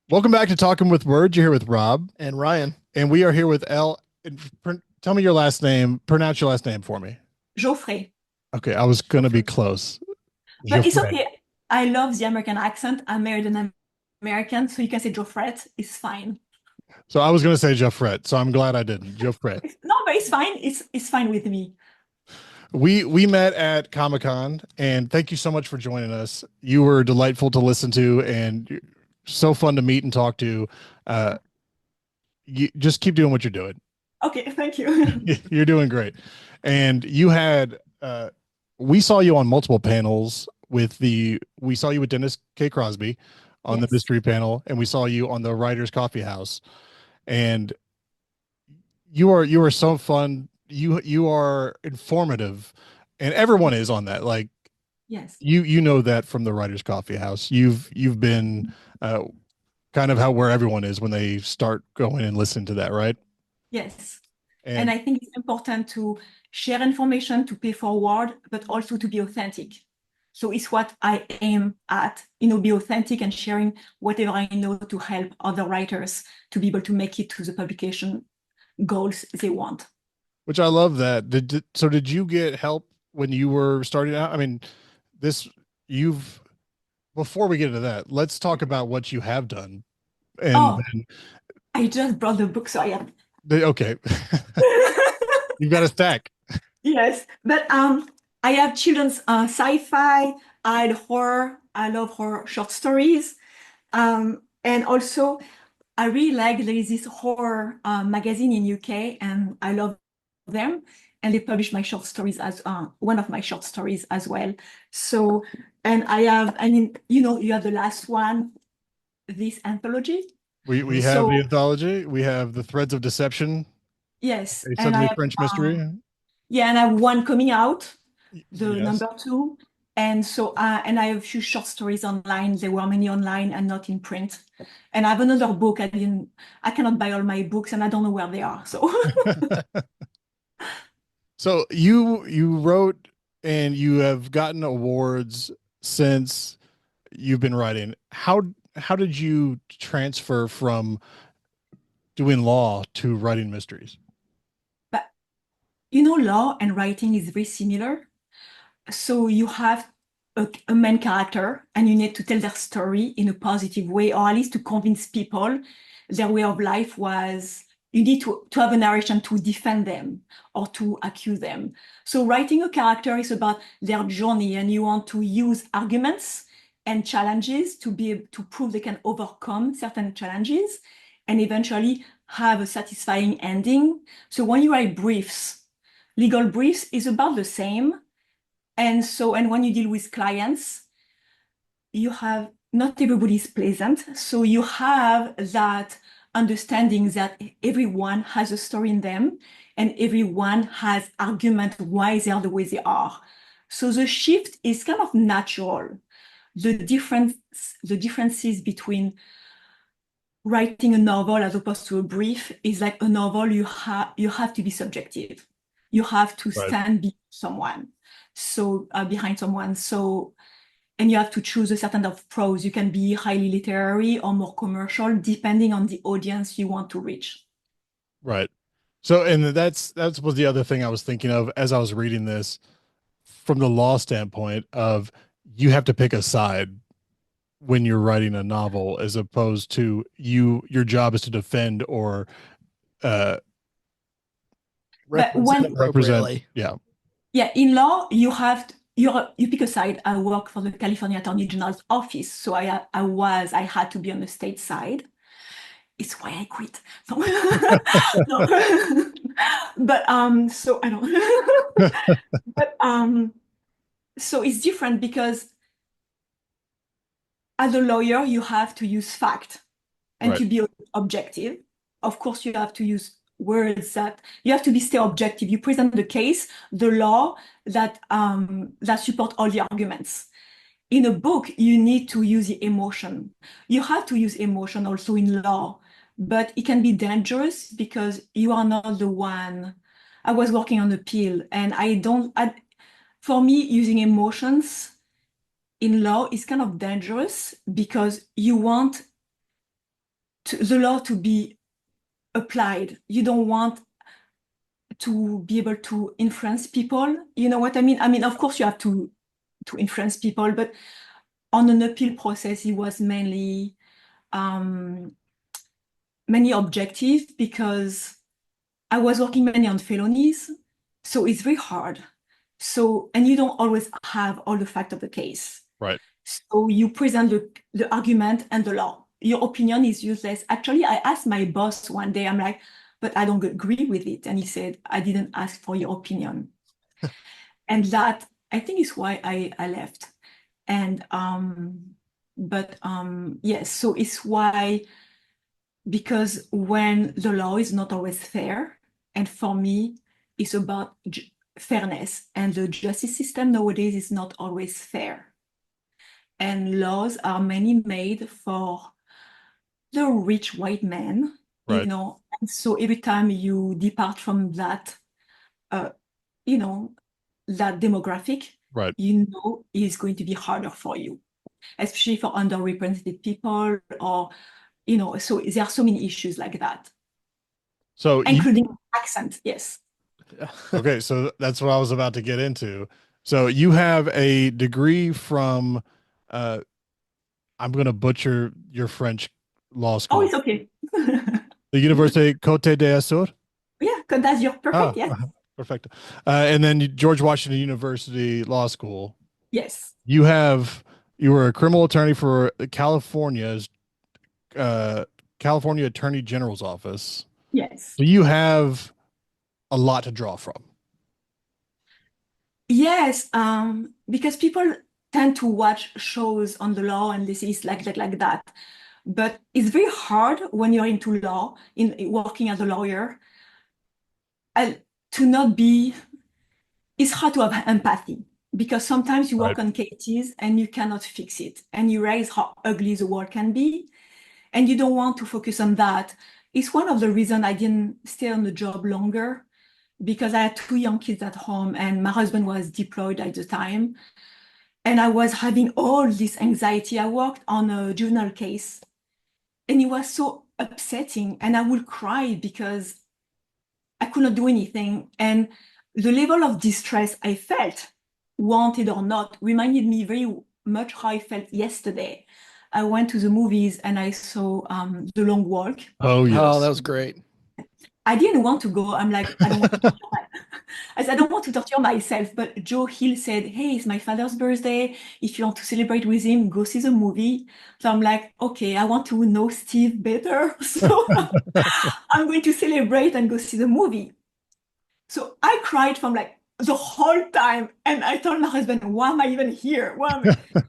Welcome back to Talking with Words. You're here with Rob, And Ryan. and we are here with Elle. Tell me your last name. Pronounce your last name for me. Jauffret. Okay, I was gonna be Jauffret. close. But it's Jauffret. okay. I love the American accent. I married an American, so you can say Jauffret. It's fine. So I was gonna say Jauffret, so I'm glad I didn't. Jauffret. No, but it's fine. It's fine with me. We met at Comicon, and thank you so much for joining us. You were delightful to listen to, and so fun to meet and talk to. Uh, you just keep doing what you're doing. Okay, thank you. You're doing great. And you had we saw you on multiple panels we saw you with Dennis K. Crosby on the Yes. mystery panel, and we saw you on the Writers Coffee House. And you are so fun. You are informative, and everyone is on that. Like Yes. you know that from the Writers Coffee House. You've been uh kind of how where everyone is when they start going and listening to that, right? Yes. And And I think it's important to share information to pay forward, but also to be authentic. So it's what I aim at, be authentic and sharing whatever I know to help other writers to be able to make it to the publication goals they want. which I love that. So did you get help when you were starting out? I mean, this you've before we get into that, let's talk about what you have done. And Oh, then I just brought the book, so I have. okay, you've got a stack. Yes, but I have children's sci-fi, I had horror, I love horror short stories. And also I really like there is this horror magazine in UK and I love them. And they publish my short stories as one of my short stories as well. So, and I mean, you have the last one, this anthology. We Mhm. have the So anthology. We have the Threads of Deception, yes, a and I suddenly have French mystery. yeah, and I have one coming out, the Yes. number two. And so, and I have a few short stories online. There were many online and not in print. And I have another book. I cannot buy all my books and I don't know where they are. So, So you wrote and you have gotten awards since you've been writing. How did you transfer from doing law to writing mysteries? but law and writing is very similar. So you have a main character and you need to tell their story in a positive way, or at least to convince people their way of life was you need to have a narration to defend them or to accuse them. So writing a character is about their journey and you want to use arguments and challenges to to prove they can overcome certain challenges and eventually have a satisfying ending. So when you write briefs, legal briefs is about the same, and so, and when you deal with clients, you have not everybody is pleasant. So you have that understanding that everyone has a story in them and everyone has argument why they are the way they are. So the shift is kind of natural. The difference, the differences between writing a novel as opposed to a brief is like a novel, you have to be subjective. You have to Right. stand behind someone. So, and you have to choose a certain of prose. You can be highly literary or more commercial, depending on the audience you want to reach. Right. So, and that's was the other thing I was thinking of as I was reading this from the law standpoint of you have to pick a side when you're writing a novel as opposed to your job is to defend or uh But Represent represent. appropriately. Yeah. yeah, in law, you pick a side. I work for the California Attorney General's office, so I had to be on the state side. It's why I quit. So, no. But so I don't. But so it's different because as a lawyer, you have to use fact and Right. to be objective. Of course, you have to use words that you have to be stay objective. You present the case, the law that support all the arguments. In a book, you need to use the emotion. You have to use emotion also in law, but it can be dangerous because you are not the one. I was working on appeal, and for me, using emotions in law is kind of dangerous because you want the law to be applied. You don't want to be able to influence people. You know what I mean? I mean, of course, you have to influence people, but on an appeal process, it was um, mainly objective because I was working mainly on felonies, so it's very hard. So, and you don't always have all the facts of the case. Right. So you present the argument and the law. Your opinion is useless. Actually, I asked my boss one day, I'm like, but I don't agree with it. And he said, I didn't ask for your opinion. And that, I think, is why I left. And, yes, so it's why, because when the law is not always fair, and for me, it's about fairness. And the justice system nowadays is not always fair. And laws are mainly made for the rich white man, you Right. know. And so every time you depart from that, uh, you know, that demographic, Right. you know, it's going to be harder for you, especially for underrepresented people, or, you know, so there are so many issues like that, So you including accent. Yes. okay, so that's what I was about to get into. So you have a degree from uh I'm going to butcher your French law Oh, school. it's okay. The Université Côte d'Azur? Yeah, that's your perfect. Ah, Yes. perfect. And then George Washington University Law School. Yes. You have you were a criminal attorney for California's uh California Attorney General's office. Yes. So you have a lot to draw from. Yes, because people tend to watch shows on the law and this is like that. But it's very hard when you're into law, in working as a lawyer, uh, to not be, it's hard to have empathy because sometimes you Right. work on cases and you cannot fix it. And you realize how ugly the world can be. And you don't want to focus on that. It's one of the reasons I didn't stay on the job longer because I had two young kids at home and my husband was deployed at the time. And I was having all this anxiety. I worked on a juvenile case and it was so upsetting. And I would cry because I could not do anything. And the level of distress I felt, wanted or not, reminded me very much how I felt yesterday. I went to the movies and I saw The Long Walk. Oh Oh, that yes. was great. I didn't want to go. I'm like, I don't want to torture I said, I don't want to torture myself. But Joe Hill said, hey, it's my father's birthday. If you want to celebrate with him, go see the movie. So I'm like, okay, I want to know Steve better. So I'm going to celebrate and go see the movie. So I cried from like the whole time. And I told my husband, why am I even here? Why am I?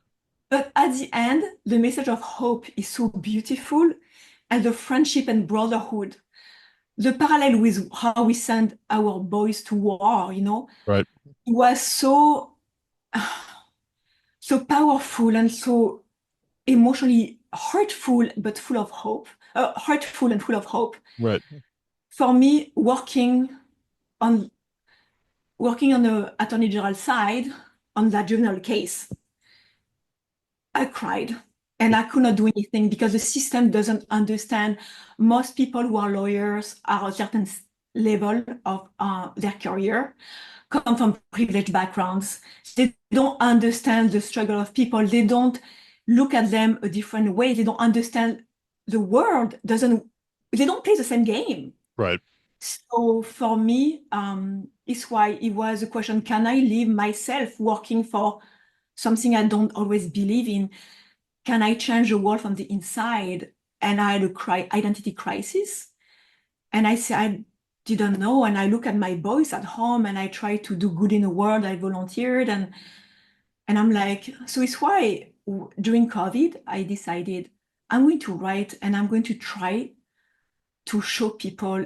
But at the end, the message of hope is so beautiful and the friendship and brotherhood, the parallel with how we send our boys to war, you know, Right. it was so so powerful and so emotionally hurtful, but full of hope. Hurtful and full of hope. Right. For me, on working on the attorney general side on that juvenile case, I cried and Yeah. I could not do anything because the system doesn't understand. Most people who are lawyers are a certain level of their career, come from privileged backgrounds. They don't understand the struggle of people. They don't look at them a different way. They don't understand the world doesn't, they don't play the same game. Right. So for me, it's why it was a question, can I live myself working for something I don't always believe in? Can I change the world from the inside? And I had a identity crisis. And I said, I didn't know. And I look at my boys at home and I try to do good in the world. I volunteered and I'm like, so it's why during COVID, I decided I'm going to write and I'm going to try to show people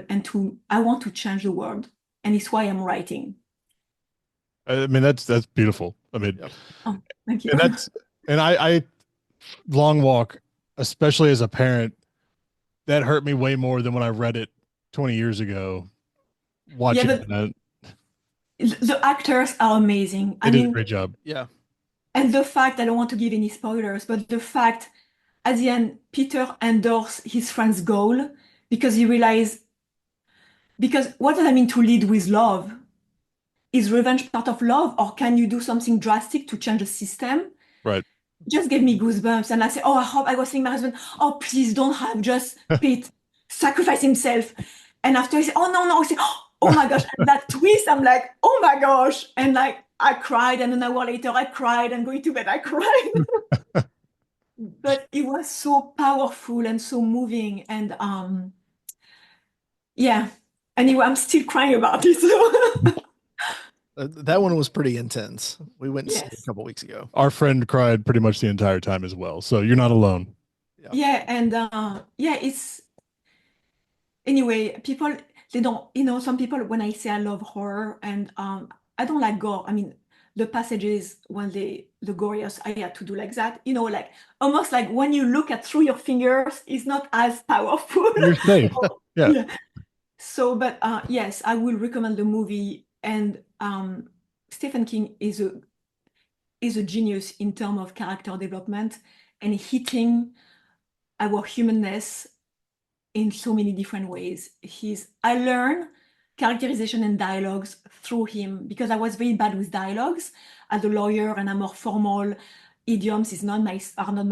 I want to change the world. And it's why I'm writing. I mean that's beautiful. I mean, Yep. Oh, thank you. and that's and I long walk, especially as a parent, that hurt me way more than when I read it 20 years ago. Yeah, Watching but that, the actors are amazing. they I did a mean, great job. Yeah. and the fact, I don't want to give any spoilers, but the fact at the end, Peter endorsed his friend's goal because he realized, because what does it mean to lead with love? Is revenge part of love, or can you do something drastic to change the system? Right. Just gave me goosebumps. And I said, oh, I hope I was saying my husband, oh, please don't have just Pete sacrifice himself. And after he said, oh, no, no. I said, oh my gosh. And that twist, I'm like, oh my gosh. And like, I cried. And an hour later, I cried. And going to bed, I cried. But it was so powerful and so moving. And yeah. Anyway, I'm still crying about it. So That one was pretty intense. We went to see it a yes. couple weeks ago. Our friend cried pretty much the entire time as well. So you're not alone. Yeah. Yeah. And yeah, it's anyway, people they don't, some people when I say I love horror and I don't like gore. I mean, the passages when the goriest I had to do like that, like almost like when you look at through your fingers, it's not as powerful. You're safe. Yeah. Yeah. So, but yes, I will recommend the movie. And Stephen King is a genius in terms of character development and hitting our humanness in so many different ways. I learned characterization and dialogues through him because I was very bad with dialogues as a lawyer, and a more formal idioms are not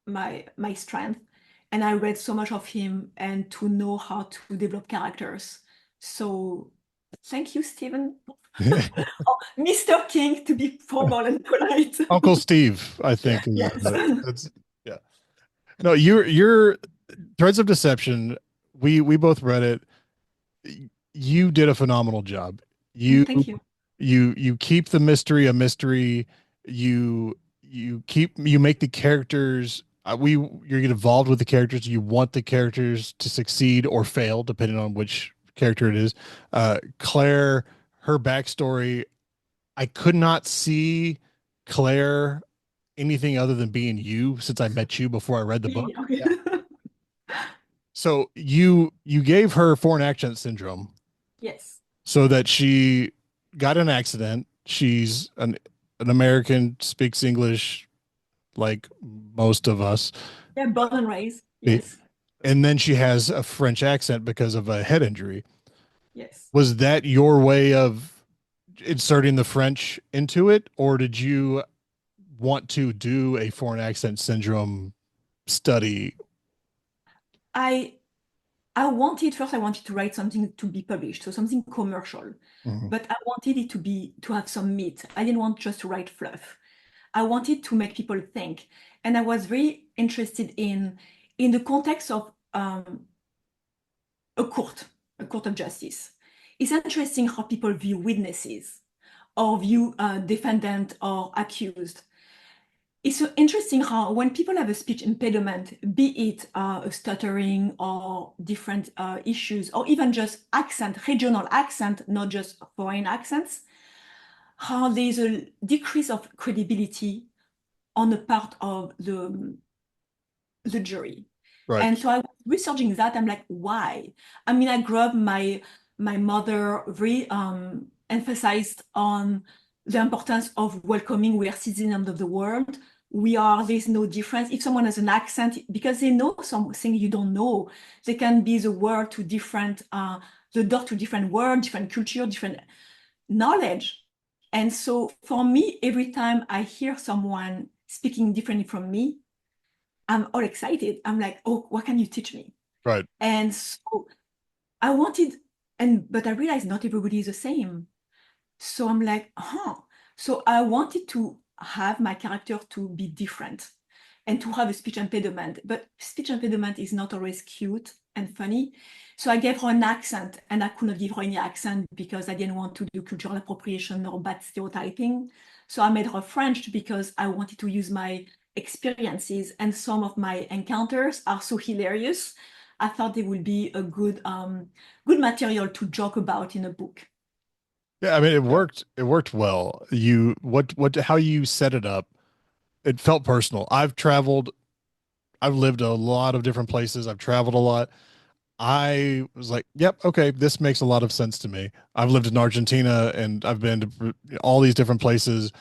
my strength. And I read so much of him and to know how to develop characters. So thank you, Stephen. Oh, Mr. King, to be formal and polite. Uncle Steve, I think. Yes. That's yeah. No, you're Threads of Deception. We both read it. You did a phenomenal job. You Thank you. you keep the mystery a mystery. You make the characters you get involved with the characters. You want the characters to succeed or fail depending on which character it is. Claire, her backstory, I could not see Claire anything other than being you since I met you before I read the book. Okay. Yeah. So you gave her foreign accent syndrome Yes. so that she got an accident. She's an American, speaks English like most of us. Yeah, born and raised. Yes. And then she has a French accent because of a head injury. Yes. Was that your way of inserting the French into it, or did you want to do a foreign accent syndrome study? I I wanted to write something to be published, so something commercial. Mhm. But I wanted it to have some meat. I didn't want just to write fluff. I wanted to make people think. And I was very interested in the context of a court, a court of justice. It's interesting how people view witnesses or view defendant or accused. It's so interesting how when people have a speech impediment, be it a stuttering or different issues, or even just accent, regional accent, not just foreign accents, how there's a decrease of credibility on the part of the jury. Right. And so I was researching that. I'm like, why? I mean, I grew up, my mother very emphasized on the importance of welcoming. We are citizens of the world. There's no difference. If someone has an accent, because they know something you don't know, they can be the door to different world, different culture, different knowledge. And so for me, every time I hear someone speaking differently from me, I'm all excited. I'm like, oh, what can you teach me? Right. And so I wanted, but I realized not everybody is the same. So I'm like, huh. So I wanted to have my character to be different and to have a speech impediment. But speech impediment is not always cute and funny. So I gave her an accent, and I could not give her any accent because I didn't want to do cultural appropriation or bad stereotyping. So I made her French because I wanted to use my experiences, and some of my encounters are so hilarious. I thought they would be a good material to joke about in a book. Yeah, I mean it worked. It worked well. How you set it up, it felt personal. I've lived a lot of different places. I've traveled a lot. I was like, yep, okay, this makes a lot of sense to me. I've lived in Argentina and I've been to all these different places.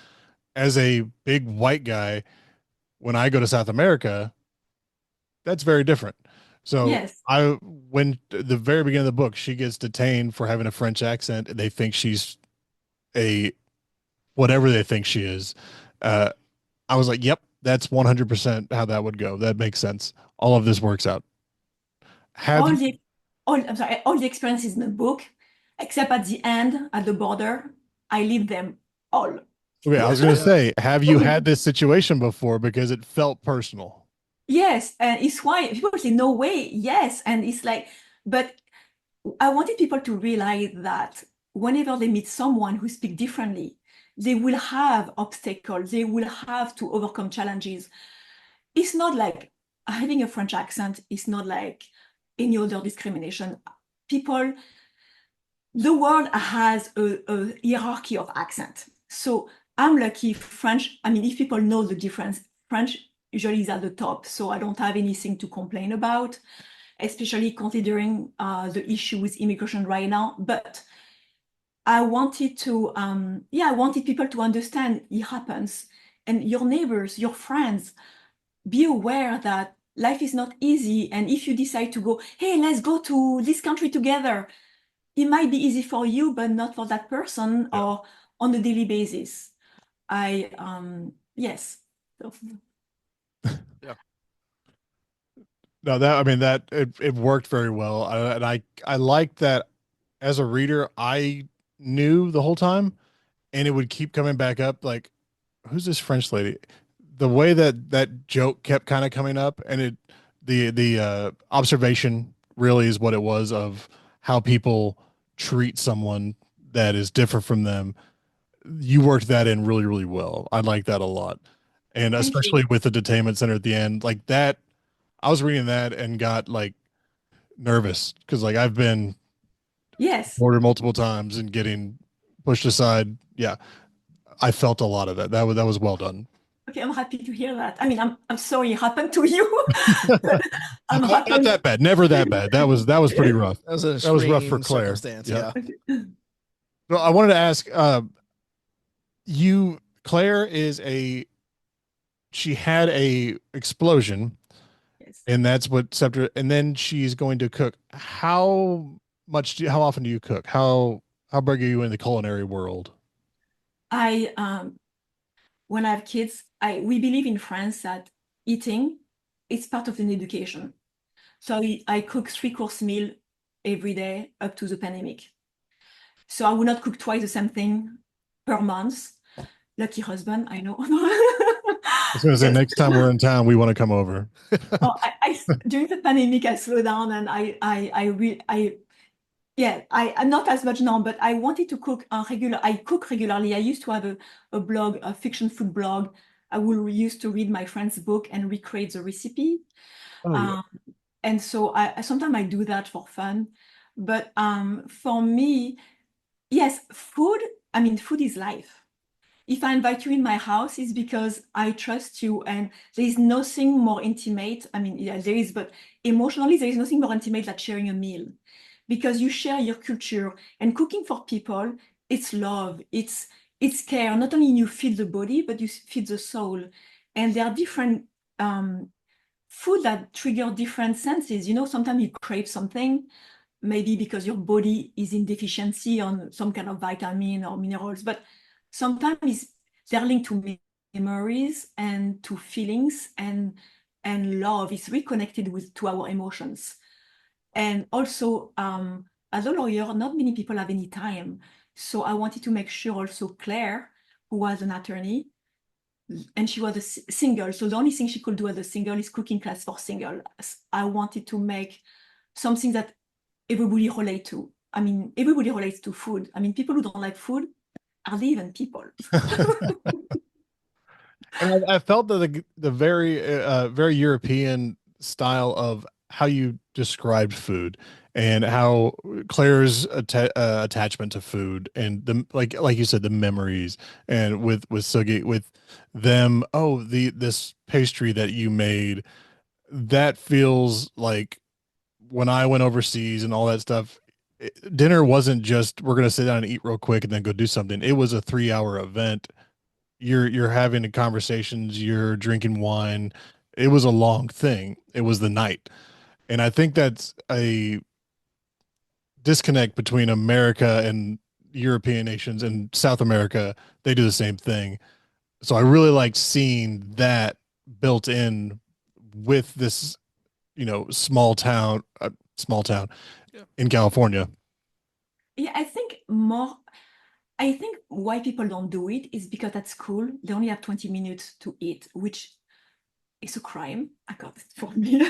As a big white guy, when I go to South America, that's very different. So Yes. when the very beginning of the book, she gets detained for having a French accent, and they think she's a whatever they think she is. Uh, I was like, yep, that's 100% how that would go. That makes sense. All of this works out. Have All you? the I'm sorry, all the experiences in the book, except at the end, at the border, I leave them all. Okay, I was going to Yeah. say, have you had this situation before because it felt personal? Yes, and it's why people say no way, yes, and it's like, but I wanted people to realize that whenever they meet someone who speaks differently, they will have obstacles, they will have to overcome challenges. It's not like having a French accent is not like any other discrimination. People, the world has a hierarchy of accent. So I'm lucky French, I mean, if people know the difference, French usually is at the top. So I don't have anything to complain about, especially considering the issue with immigration right now. But I wanted to, yeah, I wanted people to understand it happens. And your neighbors, your friends, be aware that life is not easy. And if you decide to go, hey, let's go to this country together, it might be easy for you, but not for that person Yeah. or on a daily basis. Yes. So, Yeah. No, that I mean that it worked very well, and I liked that as a reader, I knew the whole time, and it would keep coming back up. Like, who's this French lady? The way that that joke kept kind of coming up, and the observation really is what it was of how people treat someone that is different from them. You worked that in really, really well. I like that a lot. And thank you. especially with the detainment center at the end, like that, I was reading that and got like nervous because like I've been Yes. ordered multiple times and getting pushed aside. Yeah, I felt a lot of that. That was well done. Okay, I'm happy to hear that. I mean, I'm sorry it happened to you, but I'm Not happy. that bad. Never that bad. That was pretty rough. That was an That was rough for extreme Claire. circumstance. Yeah. Yeah. So I wanted to ask, you, Claire is a she had a explosion, Yes. and that's what Scepter. And then she's going to cook. How often do you cook? How big are you in the culinary world? I when I have kids, I we believe in France that eating is part of an education. So I cook three-course meal every day up to the pandemic. So I will not cook twice the same thing per month. Lucky husband, I know. I was going to say Because next time we're in town, we want to come over. oh, during the pandemic, I slowed down and yeah, I'm not as much now, but I wanted to cook I cook regularly. I used to have a blog, a fiction food blog. I will used to read my friend's book and recreate the recipe. Oh yeah. Um, and so I sometimes I do that for fun. But for me, yes, I mean, food is life. If I invite you in my house, it's because I trust you, and there is nothing more intimate. I mean, yeah, there is, but emotionally, there is nothing more intimate than sharing a meal because you share your culture and cooking for people. It's love, it's care. Not only you feed the body, but you feed the soul. And there are different food that trigger different senses. You know, sometimes you crave something, maybe because your body is in deficiency on some kind of vitamin or minerals, but sometimes they're linked to memories and to feelings and love is reconnected with to our emotions. And also, as a lawyer, not many people have any time. So I wanted to make sure also Claire, who was an attorney, and she was a single. So the only thing she could do as a single is cooking class for single. I wanted to make something that everybody relate to. I mean, everybody relates to food. I mean, people who don't like food are they even people? And I felt that the very European style of how you described food and how Claire's attachment to food and the like you said the memories and with Sugi with them, oh, the this pastry that you made, that feels like when I went overseas and all that stuff, dinner wasn't just we're gonna sit down and eat real quick and then go do something. It was a 3 hour event. you're having conversations, you're drinking wine. It was a long thing. It was the night. And I think that's a disconnect between America and European nations, and South America. They do the same thing. So I really like seeing that built in with this, small town Yeah. in California. Yeah, I think why people don't do it is because at school they only have 20 minutes to eat, which is a crime. I got it for me.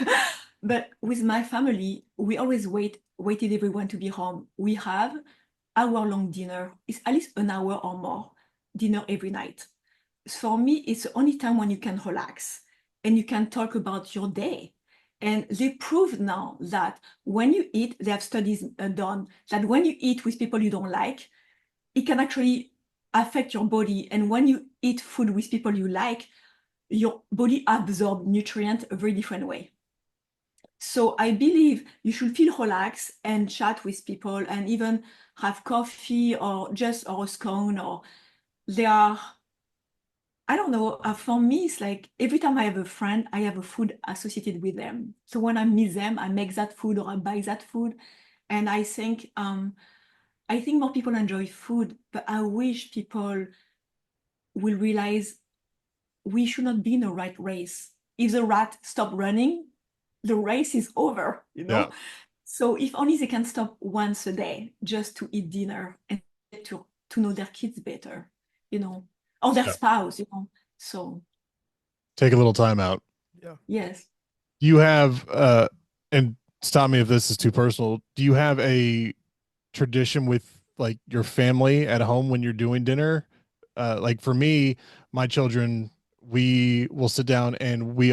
But with my family, we always waited everyone to be home. We have hour-long dinner. It's at least an hour or more dinner every night. For me, it's the only time when you can relax and you can talk about your day. And they prove now that when you eat, they have studies done that when you eat with people you don't like, it can actually affect your body. And when you eat food with people you like, your body absorbs nutrients a very different way. So I believe you should feel relaxed and chat with people and even have coffee or a scone or they are, I don't know, for me, it's like every time I have a friend, I have a food associated with them. So when I meet them, I make that food or I buy that food. And I think more people enjoy food, but I wish people will realize we should not be in a rat race. If the rat stop running, the race is over, Yeah. So if only they can stop once a day just to eat dinner and to know their kids better, or their Yeah. spouse. So Take a little time out. Yeah. yes. You have and stop me if this is too personal. Do you have a tradition with like your family at home when you're doing dinner? Like for me, my children, we will sit down and we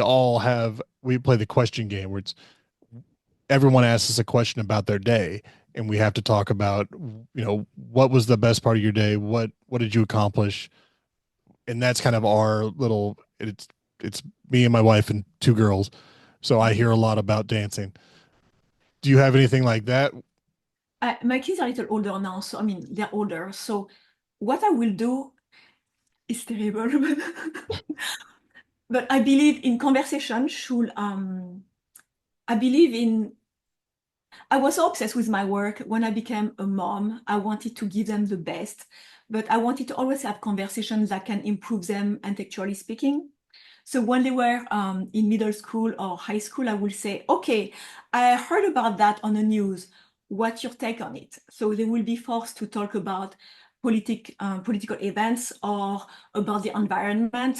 play the question game where it's everyone asks us a question about their day, and we have to talk about, what was the best part of your day? What did you accomplish? And that's kind of our little, it's me and my wife and two girls. So I hear a lot about dancing. Do you have anything like that? My kids are a little older now, so I mean they're older. So what I will do is terrible, but I believe in conversation should I believe in I was so obsessed with my work. When I became a mom, I wanted to give them the best, but I wanted to always have conversations that can improve them intellectually speaking. So when they were in middle school or high school, I will say, okay, I heard about that on the news. What's your take on it? So they will be forced to talk about political events or about the environment.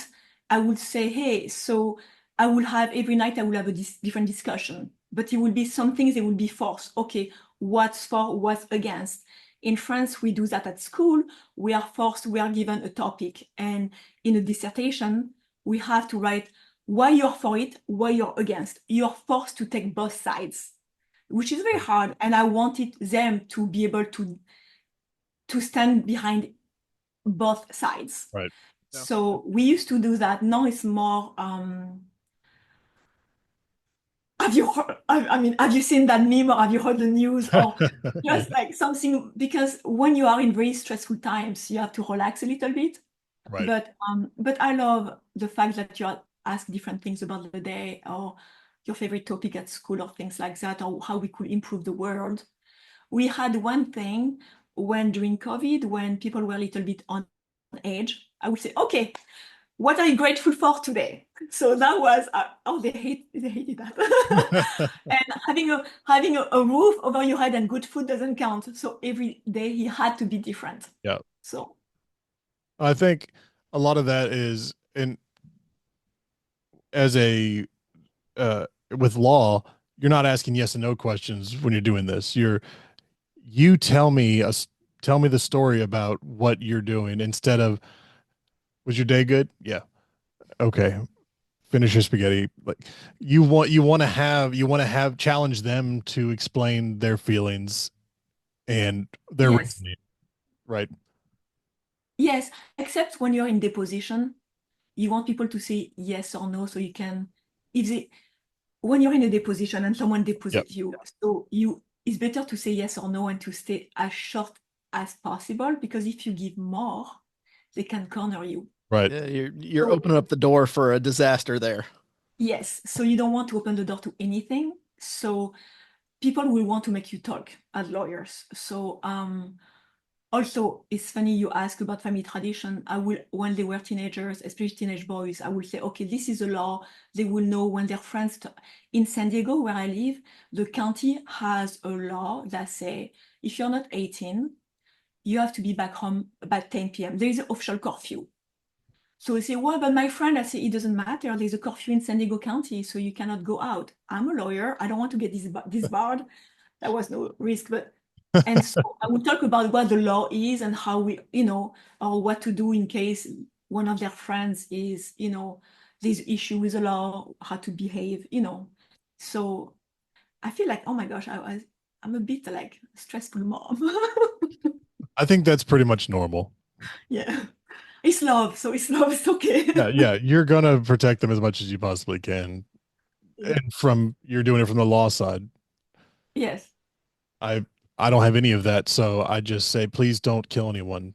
I would say, hey, so I will have every night, I will have a different discussion, but it will be some things they will be forced. Okay, what's for, what's against? In France, we do that at school. We are given a topic, and in a dissertation, we have to write why you're for it, why you're against. You're forced to take both sides, which is very hard. And I wanted them to be able to stand behind both sides. Right. Yeah. So we used to do that. Now it's more, have you seen that meme or have you heard the news or just like something, because when you are in very stressful times, you have to relax a little bit. Right. But I love the fact that you ask different things about the day or your favorite topic at school or things like that, or how we could improve the world. We had one thing when during COVID, when people were a little bit on edge, I would say, okay, what are you grateful for today? So that was, they hated that. And having a roof over your head and good food doesn't count. So every day he had to be different. Yeah. So I think a lot of that is in as a with law, you're not asking yes and no questions when you're doing this. You tell me the story about what you're doing instead of was your day good? Yeah. Okay. Finish your spaghetti. Like you want to have challenge them to explain their feelings and their yes. reasoning. Right. Yes, except when you're in deposition, you want people to say yes or no, so you can, if they, when you're in a deposition and someone Yep. deposits you, so it's better to say yes or no and to stay as short as possible, because if you give more, they can corner you. Right. Yeah, you're So opening up the door for a disaster there. yes, so you don't want to open the door to anything. So people will want to make you talk as lawyers. So also, it's funny you ask about family tradition. I will, when they were teenagers, especially teenage boys, I will say, okay, this is a law. They will know when their friends in San Diego, where I live, the county has a law that say if you're not 18, you have to be back home about 10 p.m. There is an official curfew. So they say, well, but my friend, I say, it doesn't matter. There's a curfew in San Diego County, so you cannot go out. I'm a lawyer. I don't want to get disbarred. That was no risk, but and so I will talk about what the law is and how we, or what to do in case one of their friends is, there's issue with the law, how to behave. So I feel like, oh my gosh, I'm a bit like stressful mom. I think that's pretty much normal. Yeah. It's love, so it's love, it's okay. Yeah, yeah, you're gonna protect them as much as you possibly can. Yeah. And you're doing it from the law side. Yes. I I don't have any of that, so I just say please don't kill anyone.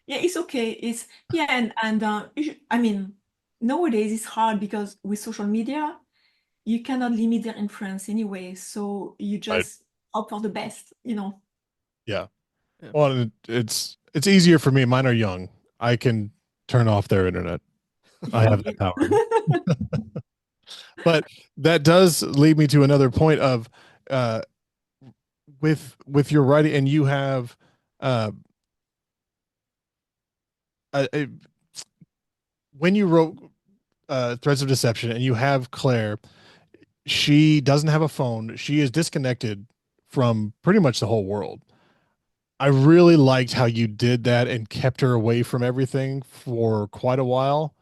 Yeah, it's okay. It's yeah, and I mean, nowadays it's hard because with social media, you cannot limit their influence anyway. So you Right. just hope for the best. Yeah. Yeah. Well, it's easier for me. Mine are young. I can turn off their internet. I have that power. But that does lead me to another point of uh with your writing, and you have uh a, when you wrote Threads of Deception and you have Claire, she doesn't have a phone. She is disconnected from pretty much the whole world. I really liked how you did that and kept her away from everything for quite a while.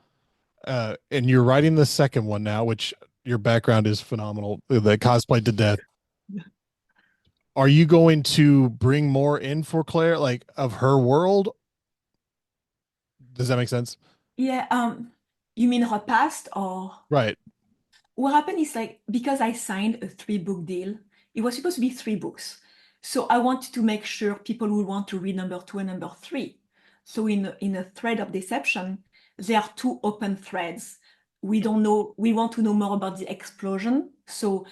And you're writing the second one now, which your background is phenomenal. The cosplay to death. Are you going to bring more in for Claire, like of her world? Does that make sense? Yeah, you mean her past or Right. what happened is like because I signed a 3-book deal, it was supposed to be 3 books. So I wanted to make sure people will want to read number 2 and number 3. So in a thread of deception, there are 2 open threads. We don't know, we want to know more about the explosion. So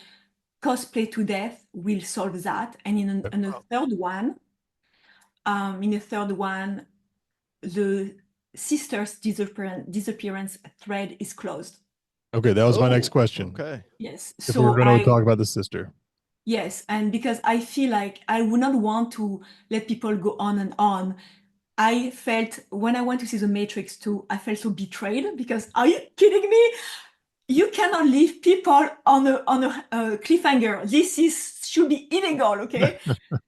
Cosplay to Death will solve that. And in a third one, the sister's disappearance thread is closed. Okay, that was my next Oh, question. okay. Yes. If we were So going to talk about the sister. yes, and because I feel like I would not want to let people go on and on. I felt when I went to see The Matrix 2, I felt so betrayed because are you kidding me? You cannot leave people on a cliffhanger. This is should be illegal, okay?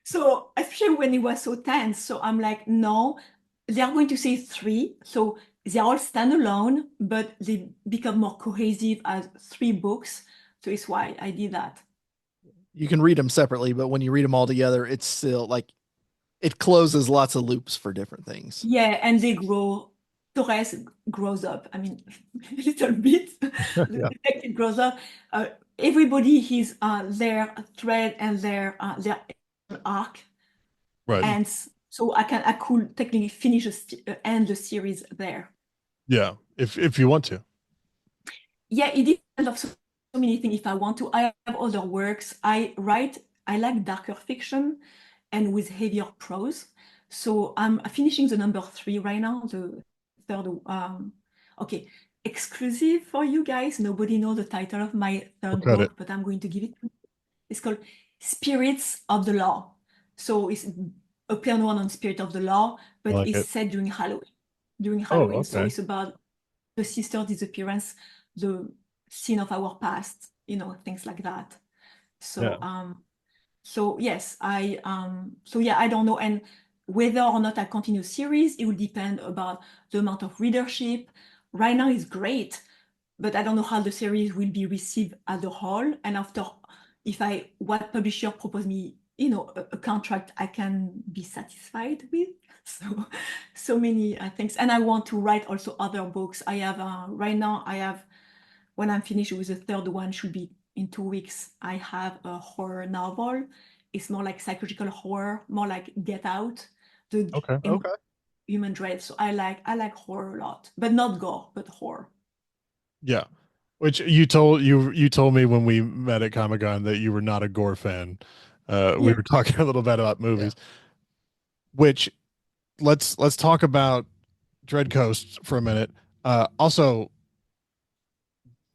So especially when it was so tense. So I'm like, no, they are going to say 3. So they are all standalone, but they become more cohesive as 3 books. So it's why I did that. You can read them separately, but when you read them all together, it's still like it closes lots of loops for different things. Yeah, and they grow. Torres grows up. I mean, a little bit. The Yeah. detective grows up. Everybody has their thread and their arc, Right. and so I could technically end the series there. Yeah. If you want to. Yeah, it depends on so many things. If I want to, I have other works. I write. I like darker fiction, and with heavier prose. So I'm finishing the number 3 right now. The third. Okay, exclusive for you guys. Nobody knows the title of my We'll third cut it. book, but I'm going to give it. It's called Spirits of the Law. So it's a play on one on Spirit of the Law, I but like it's it. set during Halloween. During Oh, Halloween, so okay. it's about the sister disappearance, the sin of our past, things like that. Yeah. So yes, so yeah, I don't know, and whether or not I continue series, it will depend about the amount of readership. Right now is great, but I don't know how the series will be received as a whole. And after, if what publisher propose me, a contract I can be satisfied with. So many things, and I want to write also other books. I have right now. When I'm finished with the third one, should be in 2 weeks. I have a horror novel. It's more like psychological horror, more like Get Out. The Okay. in Okay. human dread. So I like horror a lot, but not gore, but horror. Yeah. Which you told me when we met at Comic-Con that you were not a gore fan. We Yeah. were talking a little bit about Yeah. movies, which let's talk about Dread Coast for a minute. Also,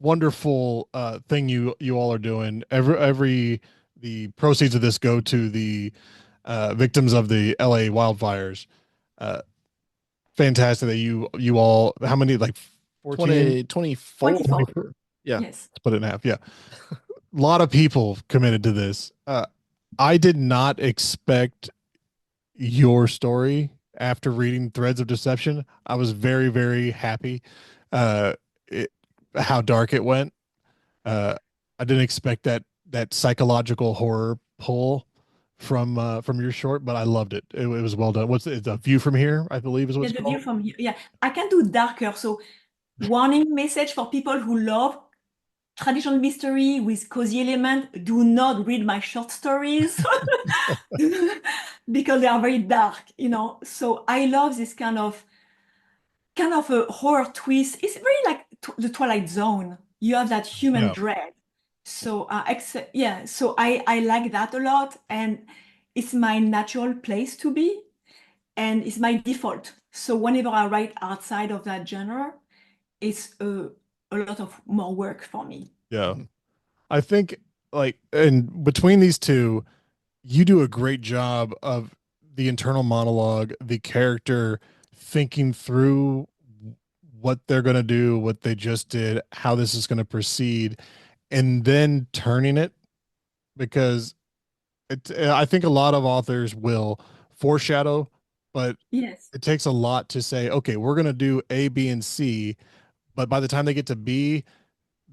wonderful thing you all are doing. Every the proceeds of this go to the victims of the LA wildfires. Uh, Fantastic that you all, how many, like 14, 24. 24. Yeah. Yes. let's put it in half. Yeah. A lot of people committed to this. I did not expect your story after reading Threads of Deception. I was very, very happy uh, it, how dark it went. Uh, I didn't expect that psychological horror pull from your short, but I loved it. It was well done. What's it? The View from Here, I believe, is what Yeah, it's the view called. from here. Yeah, I can do darker. So warning message for people who love traditional mystery with cozy element. Do not read my short stories because they are very dark. So I love this kind of a horror twist. It's very like the Twilight Zone. You have that human Yeah, dread. So yeah, so I like that a lot, and it's my natural place to be, and it's my default. So whenever I write outside of that genre, it's a lot of more work for me. yeah. Mhm. I think like, and between these two, you do a great job of the internal monologue, the character thinking through what they're going to do, what they just did, how this is going to proceed, and then turning it, because I think a lot of authors will foreshadow, but Yes. it takes a lot to say, okay, we're going to do A, B, and C, but by the time they get to B,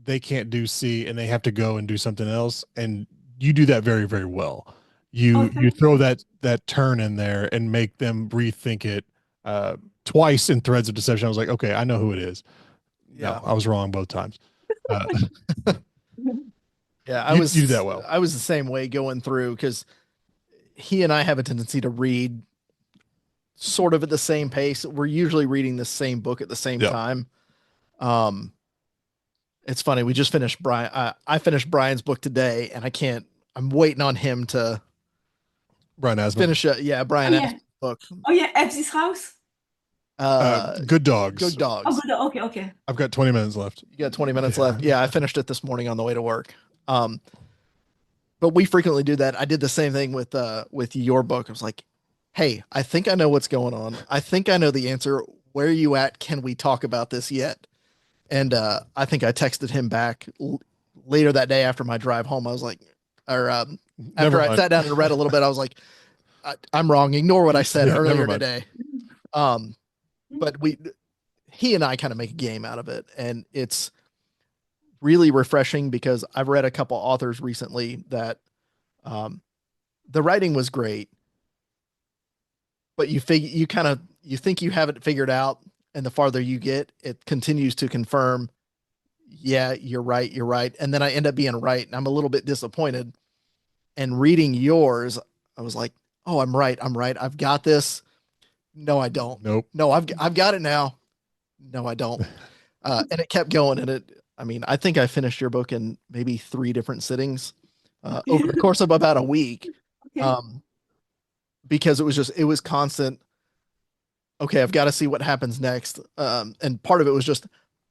they can't do C and they have to go and do something else. And you do that very, very well. Oh, You thank throw you. that turn in there and make them rethink it. Uh, Twice in Threads of Deception, I was like, okay, I know who it is. No, Yeah. I was wrong both times. Uh, Yeah. you do that well. I was the same way going through because he and I have a tendency to read sort of at the same pace. We're usually reading the same book at the same Yep. time. Um, it's funny. We just finished Brian. I finished Brian's book today, and I can't. I'm waiting on him to Brian Asman. finish. Yeah, Oh Brian yeah. Asman's book. Oh yeah. F this house. Uh, Good Dogs. Good Oh, Dogs. good. Okay. Okay. I've got 20 minutes left. You got 20 minutes Yeah. left. Yeah, I finished it this morning on the way to work. Um, but we frequently do that. I did the same thing with your book. I was like, "Hey, I think I know what's going on. I think I know the answer. Where are you at? Can we talk about this yet?" And I think I texted him back later that day after my drive home. I was like, or Never after I mind. sat down and read a little bit, I was like, I'm wrong. Ignore what I said Yeah, never earlier mind. today. But he and I kind of make a game out of it, and it's really refreshing because I've read a couple authors recently that um, the writing was great, but you think you have it figured out, and the farther you get, it continues to confirm, yeah, you're right, and then I end up being right, and I'm a little bit disappointed. And reading yours, I was like, oh, I'm right, I've got this. No, I don't. Nope. No, I've got it now. No, I don't. And it kept going, and I mean, I think I finished your book in maybe three different sittings over the course of about a week. Okay. Um, because it was constant. Okay, I've got to see what happens next. And part of it was just,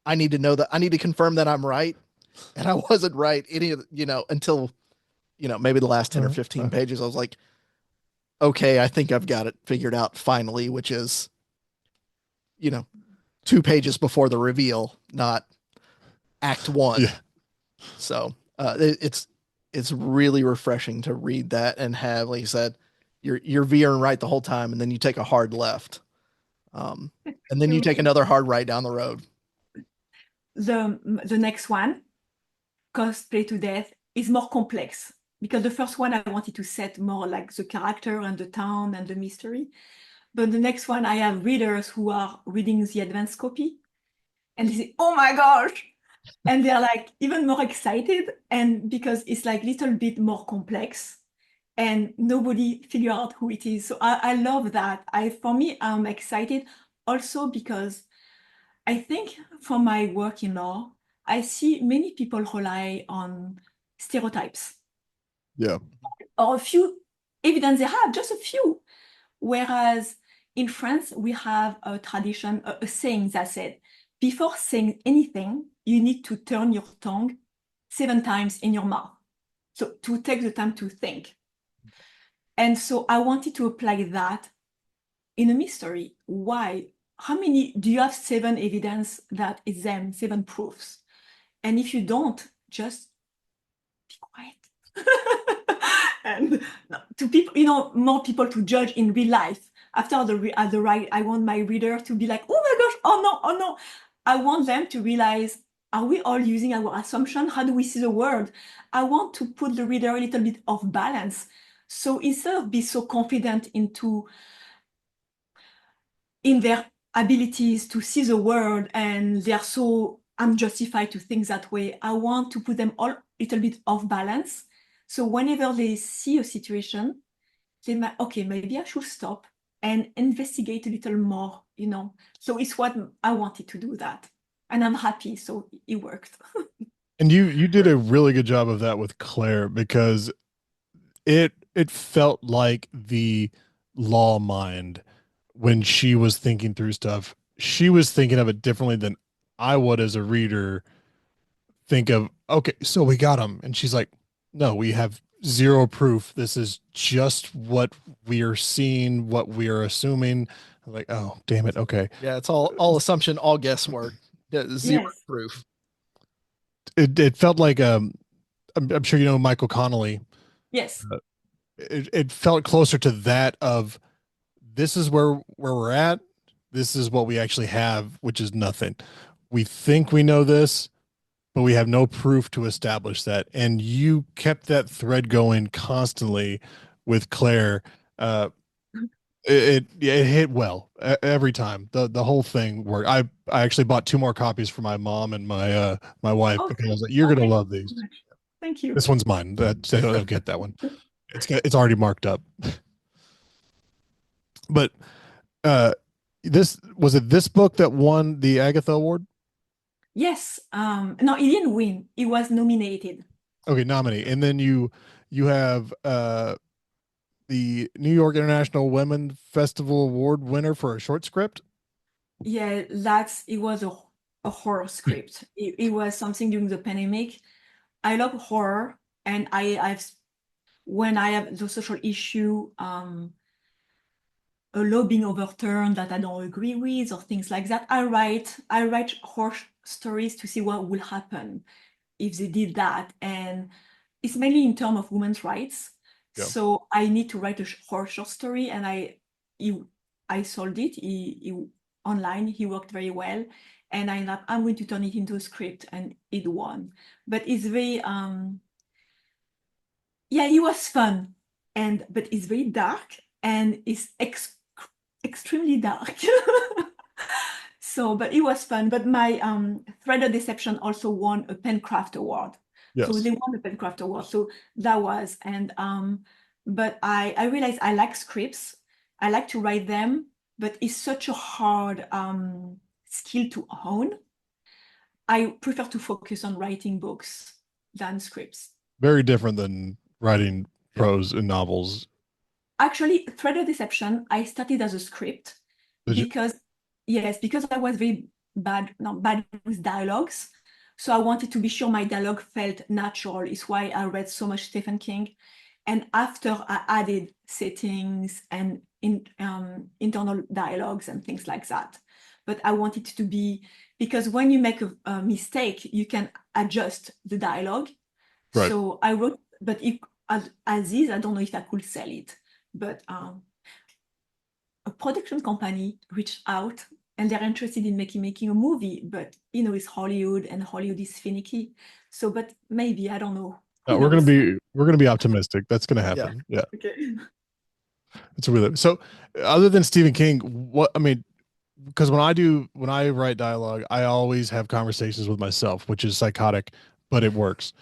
I need to know that I need to confirm that I'm right. And I wasn't right until, maybe the last 10 or 15 pages. I was like, okay, I think I've got it figured out finally, which is, you know, 2 pages before the reveal, not act one. Yeah. So it's really refreshing to read that and have, like you said, you're veering right the whole time, and then you take a hard left, and then you take another hard right down the road. The next one, Cosplay to Death, is more complex because the first one I wanted to set more like the character and the town and the mystery. But the next one, I have readers who are reading the advanced copy and they say, "Oh my gosh!" And they're like even more excited, and because it's like little bit more complex, and nobody figure out who it is. So I love that. For me, I'm excited also because I think from my work in law, I see many people rely on stereotypes Yeah. or a few evidence they have, just a few. Whereas in France, we have a tradition, a saying that said, before saying anything, you need to turn your tongue 7 times in your mouth. So to take the time to think. And so I wanted to apply that in a mystery. Why? How many do you have? 7 evidence that is them, 7 proofs. And if you don't, just be quiet. And to people, more people to judge in real life. After the right, I want my reader to be like, oh my gosh, oh no, oh no. I want them to realize, are we all using our assumption? How do we see the world? I want to put the reader a little bit off balance. So instead of be so confident in their abilities to see the world and they're so unjustified to think that way, I want to put them all a little bit off balance. So whenever they see a situation, they might, okay, maybe I should stop and investigate a little more, So it's what I wanted to do that. And I'm happy, so it worked. And you did a really good job of that with Claire because it felt like the law mind when she was thinking through stuff. She was thinking of it differently than I would as a reader think of, okay, so we got him. And she's like, no, we have zero proof. This is just what we are seeing, what we are assuming. I'm like, oh, damn it. Okay. Yeah, it's all assumption, all guesswork. Yeah, zero Yes. proof. It felt like I'm sure you know Michael Connolly. Yes. It felt closer to that of this is where we're at. This is what we actually have, which is nothing. We think we know this, but we have no proof to establish that. And you kept that thread going constantly with Claire. It hit well every time. The whole thing worked. I actually bought 2 more copies for my mom and my wife Okay. because I was like, you're gonna Okay. love these. Thank you. This one's mine. They don't get that one. It's already marked up. But uh, this was it. This book that won the Agatha Award. Yes. No, he didn't win. He was nominated. Okay, nominee, and then you have the New York International Women Festival Award winner for a short script. Yeah, it was a horror script. It was something during the pandemic. I love horror, and when I have the social issue, a law being overturned that I don't agree with, or things like that, I write horror stories to see what will happen if they did that, and it's mainly in terms of women's rights. Yeah. So I need to write a horror short story, and I sold it. Online. He worked very well, and I'm going to turn it into a script, and it won. But it's very yeah, it was fun, but it's very dark, and it's extremely dark. So, but it was fun. But my Thread of Deception also won a Pencraft Award. So Yes. they won the Pencraft Award. So that was, and but I realized I like scripts. I like to write them, but it's such a hard skill to hone. I prefer to focus on writing books than scripts. Very different than writing Yeah. prose in novels. Actually, Thread of Deception, I started as a script Did you? because I was very bad with dialogues. So I wanted to be sure my dialogue felt natural. It's why I read so much Stephen King. And after I added settings and internal dialogues and things like that. But I wanted to be, because when you make a mistake, you can adjust the dialogue. Right. So I wrote, but as is, I don't know if I could sell it. But a production company reached out and they're interested in making a movie, but it's Hollywood, and Hollywood is finicky. So, but maybe, I don't know. Who We're knows? gonna be optimistic. That's gonna happen. Yeah. Okay. It's really so. Other than Stephen King, what I mean, because when I write dialogue, I always have conversations with myself, which is psychotic, but it works.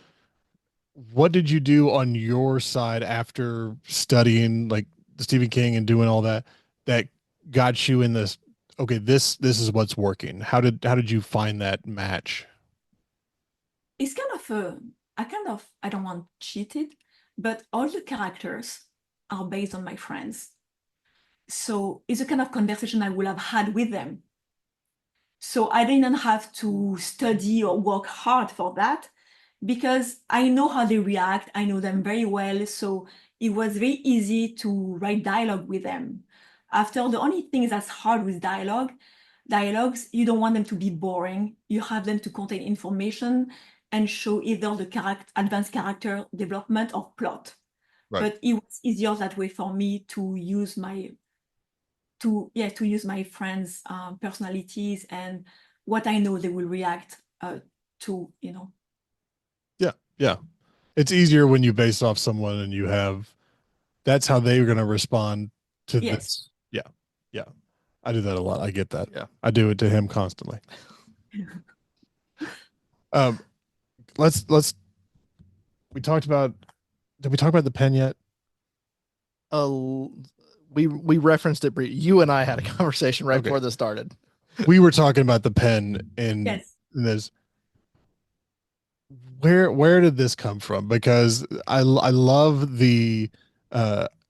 what did you do on your side after studying like Stephen King and doing all that that got you in this? Okay, this is what's working. How did you find that match? It's kind of I don't want cheated, but all the characters are based on my friends. So it's a kind of conversation I would have had with them. So I didn't have to study or work hard for that because I know how they react. I know them very well. So it was very easy to write dialogue with them. After the only thing that's hard with dialogues, you don't want them to be boring. You have them to contain information and show either the advanced character development or plot. Right. But it was easier that way for me to use my friends' personalities and what I know they will react to, Yeah, yeah. It's easier when you base off someone and you have that's how they're going to respond to yes. this. Yeah, yeah. I do that a lot. I get that. Yeah. I do it to him constantly. Um, let's we talked about did we talk about the pen yet? Uh, we referenced it. You and I had a conversation right Okay. before this started. We were talking about the pen Yes. in this. Where did this come from? Because I love the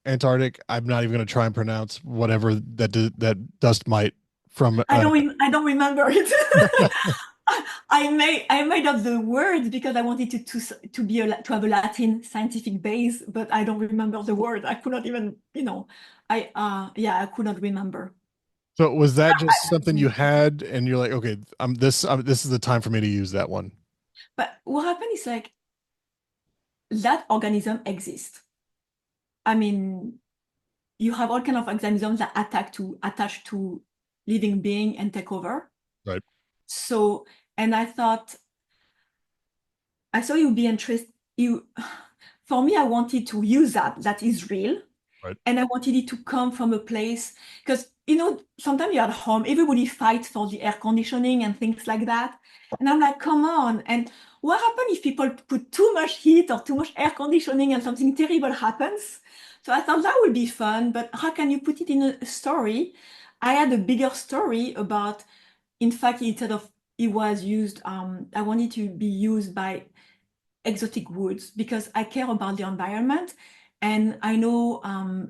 Antarctic. I'm not even going to try and pronounce whatever that dust mite from I don't remember it. I made up the word because I wanted to have a Latin scientific base, but I don't remember the word. I could not even, I could not remember. so was that just something you had and you're like, okay, this is the time for me to use that one. But what happened is like that organism exists. I mean, you have all kind of organisms that attach to living being and take over. Right. So, and I thought it would be interesting. You, for me, I wanted to use that is real, Right. and I wanted it to come from a place because sometimes you're at home, everybody fights for the air conditioning and things like that, and I'm like, come on! And what happens if people put too much heat or too much air conditioning and something terrible happens? So I thought that would be fun, but how can you put it in a story? I had a bigger story about, in fact, instead of it was used, I wanted to be used by exotic woods because I care about the environment. And I know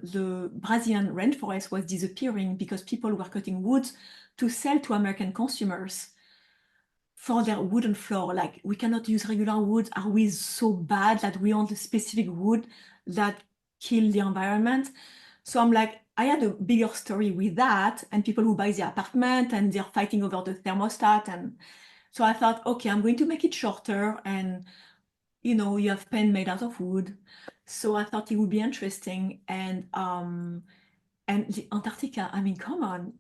the Brazilian rainforest was disappearing because people were cutting woods to sell to American consumers for their wooden floor. Like, we cannot use regular wood. Are we so bad that we want a specific wood that kill the environment? So I'm like, I had a bigger story with that, and people who buy the apartment and they're fighting over the thermostat. And so I thought, okay, I'm going to make it shorter and you have pen made out of wood. So I thought it would be interesting. And the Antarctica, I mean, come on.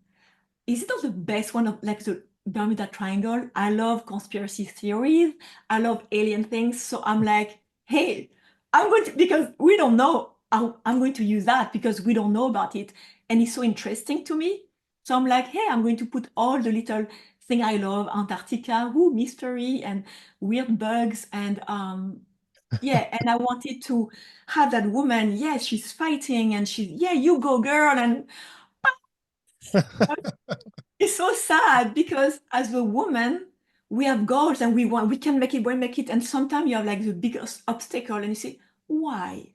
Is it not the best one of like the Bermuda Triangle? I love conspiracy theories. I love alien things. So I'm like, hey, I'm going to, because we don't know. I'm going to use that because we don't know about it. And it's so interesting to me. So I'm like, hey, I'm going to put all the little thing I love, Antarctica, mystery and weird bugs. And yeah, and I wanted to have that woman, yes, she's fighting and yeah, you go girl. And it's so sad because as a woman, we have goals and we can make it, we make it. And sometimes you have like the biggest obstacle and you say, why?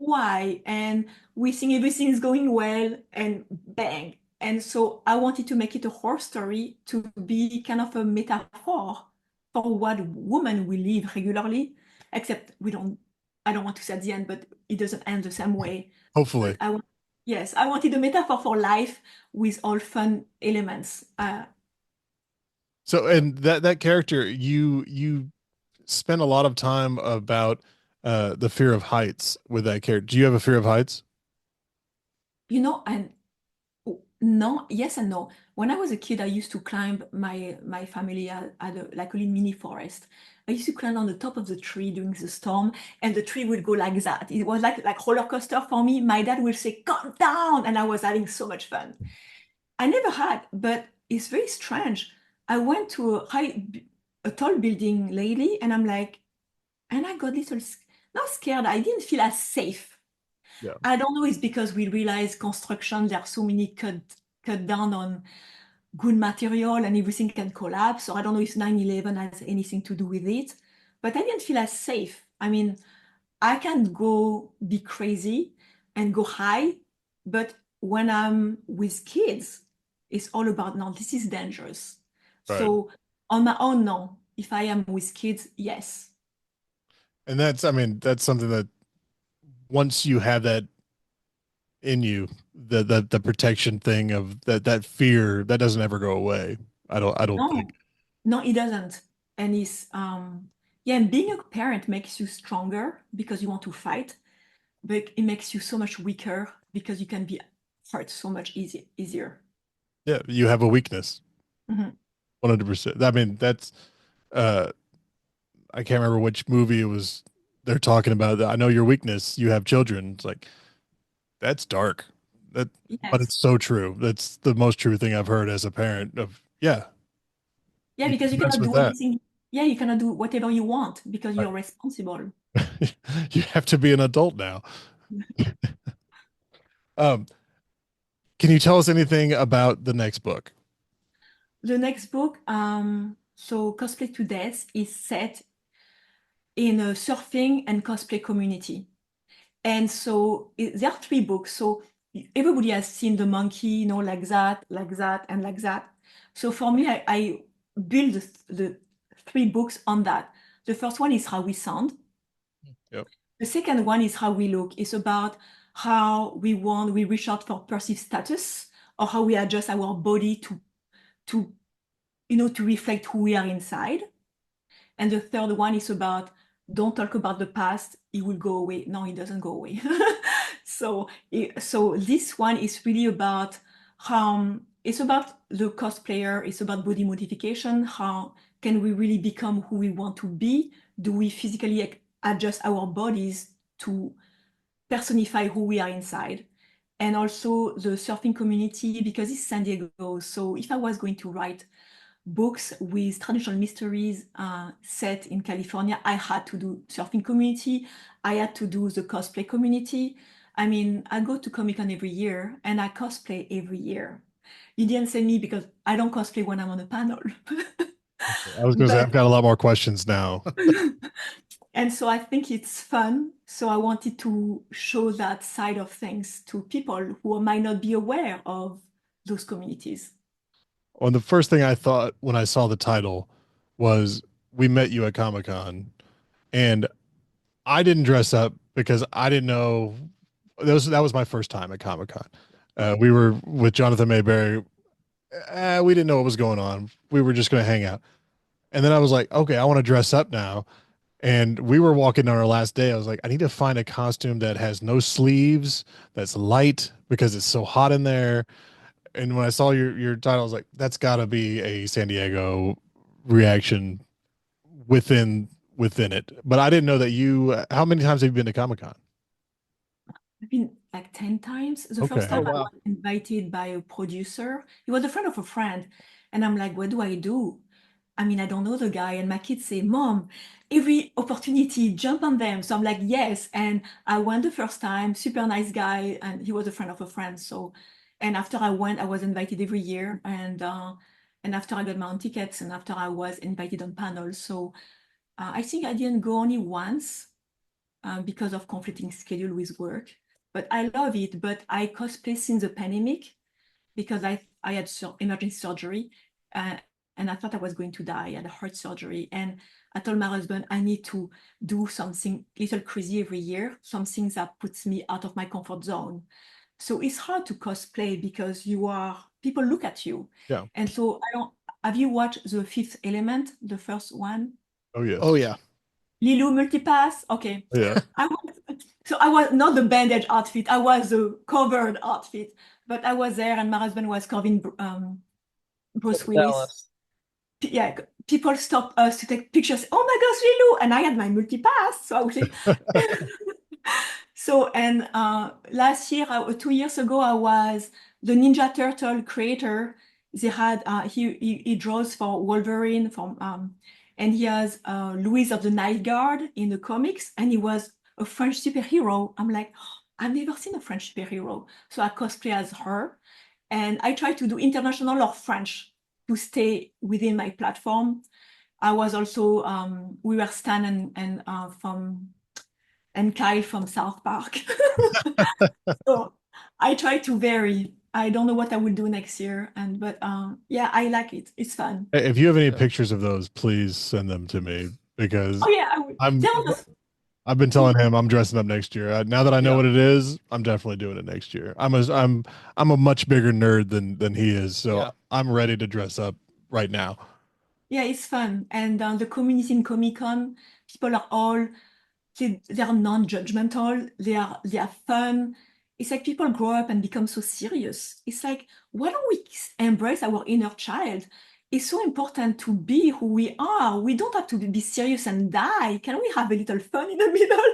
Why? And we think everything is going well and bang. And so I wanted to make it a horror story to be kind of a metaphor for what women will live regularly, except I don't want to say at the end, but it doesn't end the same way. But Hopefully. yes, I wanted a metaphor for life with all fun elements. So and that character you spend a lot of time about the fear of heights with that character. Do you have a fear of heights? And no, yes and no. When I was a kid, I used to climb my family had like a little mini forest. I used to climb on the top of the tree during the storm, and the tree would go like that. It was like roller coaster for me. My dad would say, "Calm down," and I was having so much fun. I never had, but it's very strange. I went to a tall building lately, and I'm like, and I got little, not scared, I didn't feel as safe. Yeah. I don't know, it's because we realize construction, there are so many cut down on good material and everything can collapse. Or I don't know if 9/11 has anything to do with it, but I didn't feel as safe. I mean, I can go be crazy and go high, but when I'm with kids, it's all about, no, this is dangerous. Right. So on my own, no. If I am with kids, yes. And that's, I mean, that's something that once you have that in you, the protection thing of that fear that doesn't ever go away. I don't think. No, no, it doesn't. And it's yeah, and being a parent makes you stronger because you want to fight, but it makes you so much weaker because you can be hurt so much easier. Yeah, you have a weakness. Mhm. 100%. I mean, that's uh I can't remember which movie it was they're talking about. I know your weakness. You have children. It's like that's dark. That but Yes. it's so true. That's the most true thing I've heard as a parent of yeah, Yeah, you because you can't mess cannot with do that. anything. Yeah, you cannot do whatever you want because Right. you're responsible. You have to be an adult now. Um, can you tell us anything about the next book? The next book, so Cosplay to Death, is set in a surfing and cosplay community. And so there are three books. So everybody has seen the monkey, like that, and like that. So for me, I build the three books on that. The first one is how we sound. Yep. The second one is how we look. It's about how we reach out for perceived status or how we adjust our body to to reflect who we are inside. And the third one is about don't talk about the past, it will go away. No, it doesn't go away. So this one is really about it's about the cosplayer, it's about body modification. How can we really become who we want to be? Do we physically adjust our bodies to personify who we are inside? And also the surfing community, because it's San Diego. So if I was going to write books with traditional mysteries set in California, I had to do surfing community. I had to do the cosplay community. I mean, I go to Comicon every year and I cosplay every year. You didn't say me because I don't cosplay when I'm on a panel. I was going to say I've But got a lot more questions now. and so I think it's fun. So I wanted to show that side of things to people who might not be aware of those communities. Well, the first thing I thought when I saw the title was we met you at Comic Con, and I didn't dress up because I didn't know that was my first time at Comic Con. We were with Jonathan Mayberry. We didn't know what was going on. We were just going to hang out, and then I was like, okay, I want to dress up now. And we were walking on our last day. I was like, I need to find a costume that has no sleeves, that's light because it's so hot in there. And when I saw your title, I was like, that's got to be a San Diego reaction within within it. But I didn't know that you. How many times have you been to Comic Con? I've been like 10 times. The first Okay. Oh time I wow. was invited by a producer. He was a friend of a friend. And I'm like, what do I do? I mean, I don't know the guy. And my kids say, Mom, every opportunity, jump on them. So I'm like, yes. And I went the first time, super nice guy. And he was a friend of a friend. So, and after I went, I was invited every year. And after I got my own tickets and after I was invited on panels. So I think I didn't go only once because of conflicting schedule with work. But I love it. But I cosplay since the pandemic because I had emergency surgery uh, and I thought I was going to die. I had a heart surgery. And I told my husband, I need to do something little crazy every year, something that puts me out of my comfort zone. So it's hard to cosplay because people look at you. Yeah. And so have you watched The Fifth Element, the first one? Oh Oh yes. yeah. Lilu Multipass? Okay. Yeah. I was not the bandage outfit, I was the covered outfit, but I was there and my husband was covering Bruce Willis. Dallas. Yeah, people stopped us to take pictures. Oh my gosh, Lilu! And I had my multipass, so I was like, so and last year, 2 years ago, I was the Ninja Turtle creator. They had he draws for Wolverine from and he has Louise of the Night Guard in the comics, and he was a French superhero. I'm like, I've never seen a French superhero. So I cosplay as her. And I try to do international or French to stay within my platform. I was also, we were Stan and Kyle from South Park. So I try to vary. I don't know what I will do next year, but yeah, I like it. It's fun. If you have any Yeah. pictures of those, please send them to me because Oh yeah, I will. I'm They're not- I've been telling him I'm dressing up next year. Now that I know Yeah. what it is, I'm definitely doing it next year. I'm a much bigger nerd than he is, so Yeah. I'm ready to dress up right now. Yeah, it's fun. And the community in Comicon, people are all they're non-judgmental, they are fun. It's like people grow up and become so serious. It's like, why don't we embrace our inner child? It's so important to be who we are. We don't have to be serious and die. Can we have a little fun in the middle?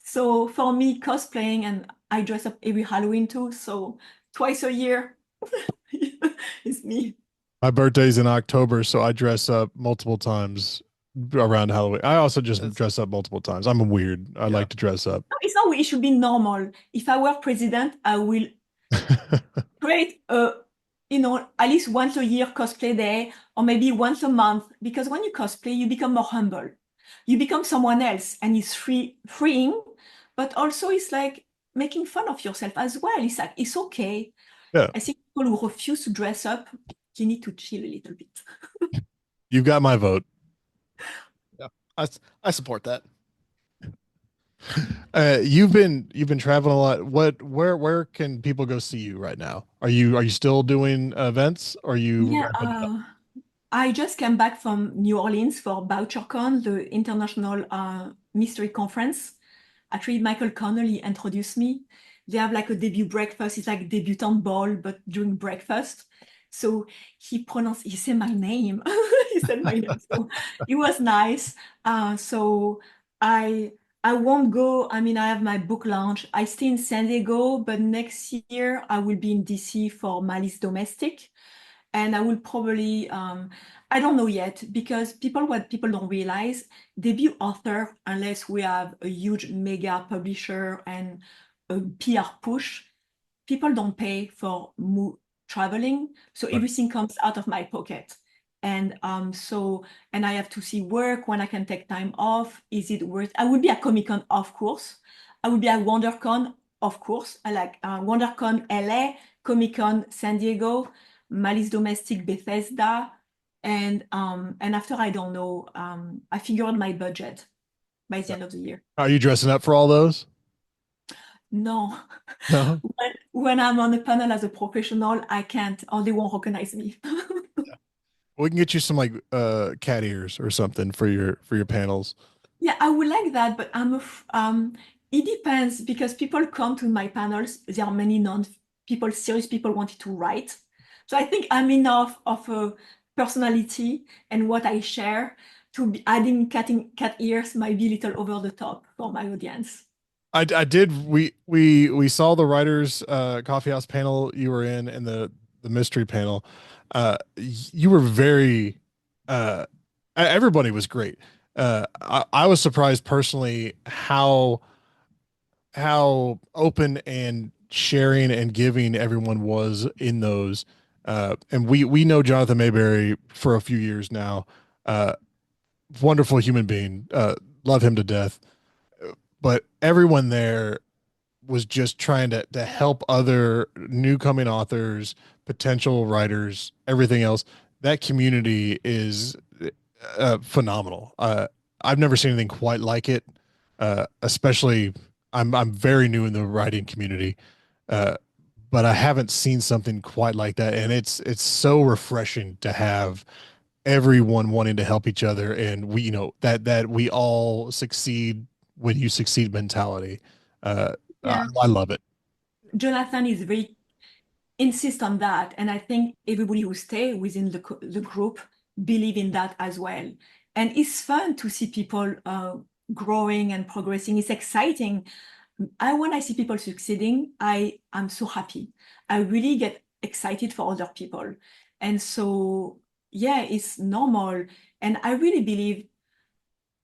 So for me, cosplaying, and I dress up every Halloween too, so twice a year is me. My birthday's in October, so I dress up multiple times around Halloween. I also just That's, dress up multiple times. I'm a weird. I yeah. like to dress up. No, it's not, it should be normal. If I were president, I will create at least once a year cosplay day, or maybe once a month, because when you cosplay, you become more humble. You become someone else, and it's freeing, but also it's like making fun of yourself as well. It's like, it's okay. Yeah, I think people who refuse to dress up, you need to chill a little bit. you've got my vote. Yeah. I support that. You've been traveling a lot. Where can people go see you right now? Are you still doing events? Or are you Yeah, wrapping it up? I just came back from New Orleans for BoucherCon, the international mystery conference. Actually, Michael Connolly introduced me. They have like a debut breakfast. It's like debutante ball, but during breakfast. So he said my name. He said my name. So it was nice. So I I won't go. I mean, I have my book launch. I stay in San Diego, but next year I will be in DC for Malice Domestic. And I will probably, I don't know yet, because what people don't realize, debut author, unless we have a huge mega publisher and a PR push, people don't pay for traveling. So Right. everything comes out of my pocket. And I have to see work when I can take time off. Is it worth? I will be at Comicon, of course. I will be at WonderCon, of course. I like WonderCon LA, Comicon San Diego, Malice Domestic Bethesda, and after I don't know. I figure out my budget by the end of the year. Are you dressing up for all those? No, No. when I'm on a panel as a professional, I can't, or they won't recognize me. We can get you some like cat ears or something for your panels. Yeah, I would like that, but it depends because people come to my panels. There are many non-people, serious people wanted to write. So I think I'm enough of a personality and what I share to be adding cat ears might be a little over the top for my audience. I did. We saw the writers coffee house panel you were in and the mystery panel. You were very everybody was great. I was surprised personally how open and sharing and giving everyone was in those. And we know Jonathan Mayberry for a few years now. Uh, Wonderful human being. Love him to death. But everyone there was just trying to help other new coming authors, potential writers, everything else. That community is phenomenal. I've never seen anything quite like it. Especially, I'm very new in the writing community, uh, but I haven't seen something quite like that, and it's so refreshing to have everyone wanting to help each other, and that we all succeed when you succeed mentality. Uh, Yeah. I love it. Jonathan is very insist on that, and I think everybody who stay within the group believe in that as well. And it's fun to see people growing and progressing. It's exciting. When I see people succeeding, I'm so happy. I really get excited for other people. And so, yeah, it's normal. And I really believe,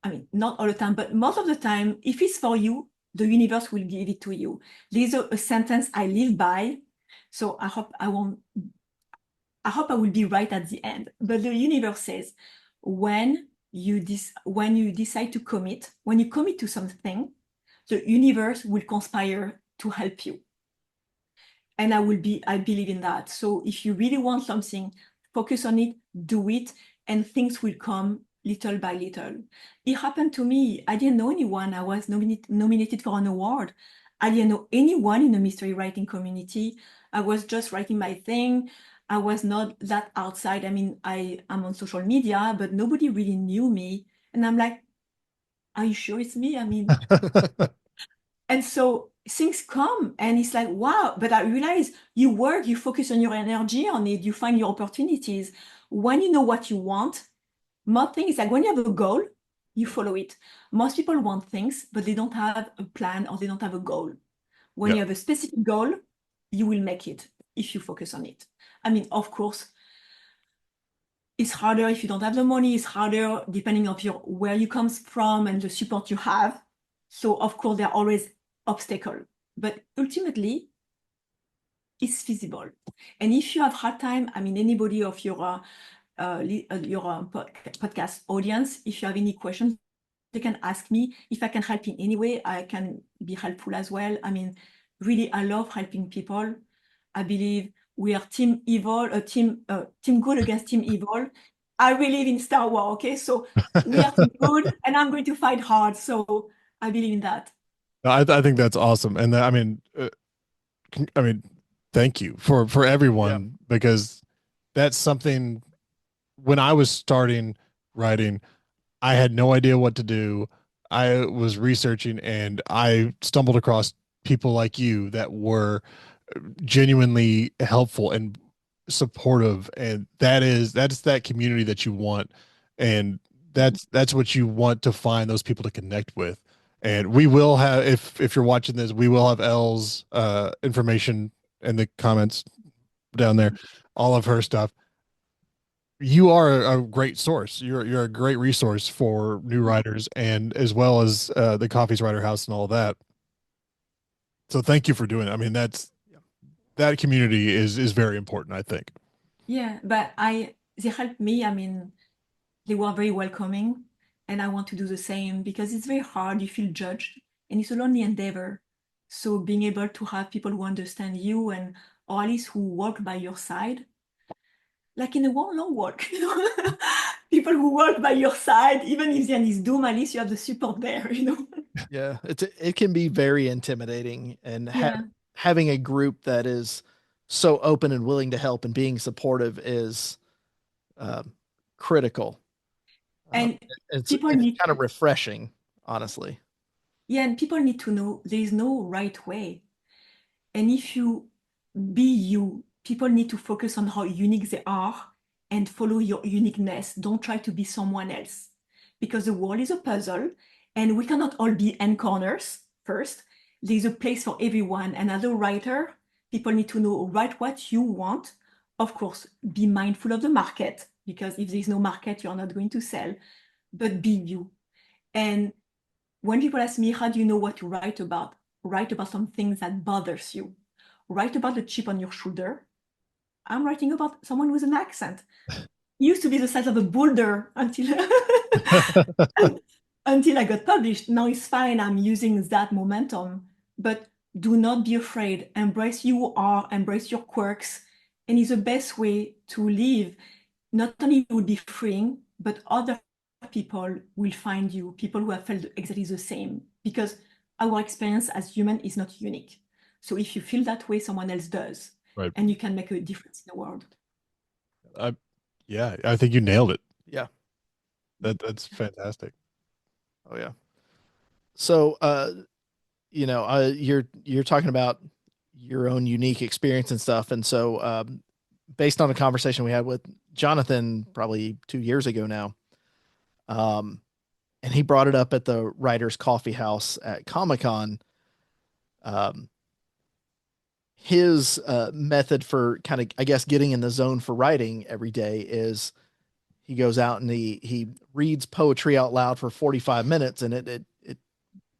I mean, not all the time, but most of the time, if it's for you, the universe will give it to you. There's a sentence I live by, so I hope I will be right at the end. But the universe says, when you decide to commit, when you commit to something, the universe will conspire to help you. And I believe in that. So if you really want something, focus on it, do it, and things will come little by little. It happened to me. I didn't know anyone. I was nominated for an award. I didn't know anyone in the mystery writing community. I was just writing my thing. I was not that outside. I mean, I am on social media, but nobody really knew me. And I'm like, are you sure it's me? I mean, and so things come and it's like, wow, but I realize you work, you focus on your energy on it, you find your opportunities. When you know what you want, more things like when you have a goal, you follow it. Most people want things, but they don't have a plan or they don't have a goal. When Yeah. you have a specific goal, you will make it if you focus on it. I mean, of course, it's harder if you don't have the money. It's harder depending on where you come from and the support you have. So of course there are always obstacles, but ultimately it's feasible. And if you have hard time, I mean anybody of your podcast audience, if you have any questions, they can ask me. If I can help in any way, I can be helpful as well. I mean, really, I love helping people. I believe we are team evil, team good against team evil. I believe in Star Wars, okay? So we are team good, and I'm going to fight hard. So I believe in that. I think that's awesome. And I mean, thank you for Yeah. everyone, because that's something when I was starting writing, I had no idea what to do. I was researching and I stumbled across people like you that were genuinely helpful and supportive, and that's that community that you want, and that's what you want to find, those people to connect with. And we will have, if you're watching this, we will have Elle's information in the comments down there, all of her stuff. You are a great source. You're a great resource for new writers, and as well as the Coffee's Writer House and all of that. So thank you for doing it. I mean, that community is very important, I think. Yeah, but they helped me. I mean, they were very welcoming, and I want to do the same because it's very hard. You feel judged, and it's a lonely endeavor. So being able to have people who understand you and or at least who walk by your side, like in a long walk, people who walk by your side, even if the end is doom, at least you have the support there. Yeah, it can be very intimidating, and Yeah. having a group that is so open and willing to help and being supportive is uh, critical. Um, And it's people it's need kind of refreshing, honestly. yeah, and people need to know there is no right way. And if you be you, people need to focus on how unique they are and follow your uniqueness. Don't try to be someone else because the world is a puzzle and we cannot all be end corners first. There's a place for everyone. And as a writer, people need to know write what you want. Of course, be mindful of the market because if there's no market, you're not going to sell, but be you. And when people ask me, how do you know what to write about? Write about some things that bothers you. Write about the chip on your shoulder. I'm writing about someone with an accent. It used to be the size of a boulder until until I got published. Now it's fine. I'm using that momentum. But do not be afraid. Embrace you are, embrace your quirks. And it's the best way to live. Not only will be freeing, but other people will find you, people who have felt exactly the same. Because our experience as human is not unique. So if you feel that way, someone else does. Right. And you can make a difference in the world. I, yeah, I think you nailed it. Yeah. That's fantastic. Oh yeah. So you're talking about your own unique experience and stuff, and so based on a conversation we had with Jonathan probably 2 years ago now, um, and he brought it up at the Writers Coffee House at Comicon. Um, his method for kind of, I guess, getting in the zone for writing every day is he goes out and he reads poetry out loud for 45 minutes, and it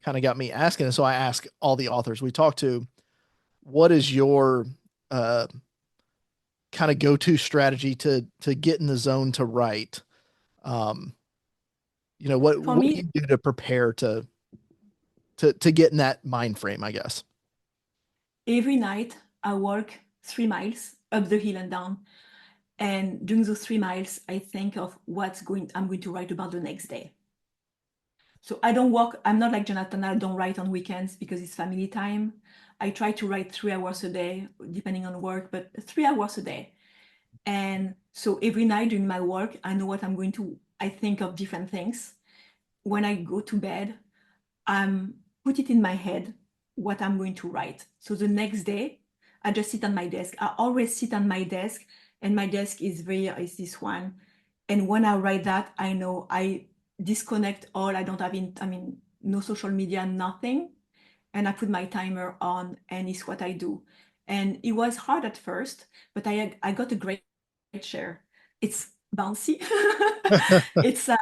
kind of got me asking. And so I ask all the authors we talk to, what is your uh, kind of go-to strategy to get in the zone to write? Um, For what do me, you do to prepare to get in that mind frame, I guess? every night I walk 3 miles up the hill and down. And during those 3 miles, I think of I'm going to write about the next day. So I don't work, I'm not like Jonathan, I don't write on weekends because it's family time. I try to write 3 hours a day, depending on work, but 3 hours a day. And so every night during my work, I know what I think of different things. When I go to bed, I'm put it in my head what I'm going to write. So the next day, I just sit on my desk. I always sit on my desk, and my desk is this one. And when I write that, I know I disconnect all. I don't have no social media, nothing. And I put my timer on, and it's what I do. And it was hard at first, but I got a great chair. It's bouncy. it's uh,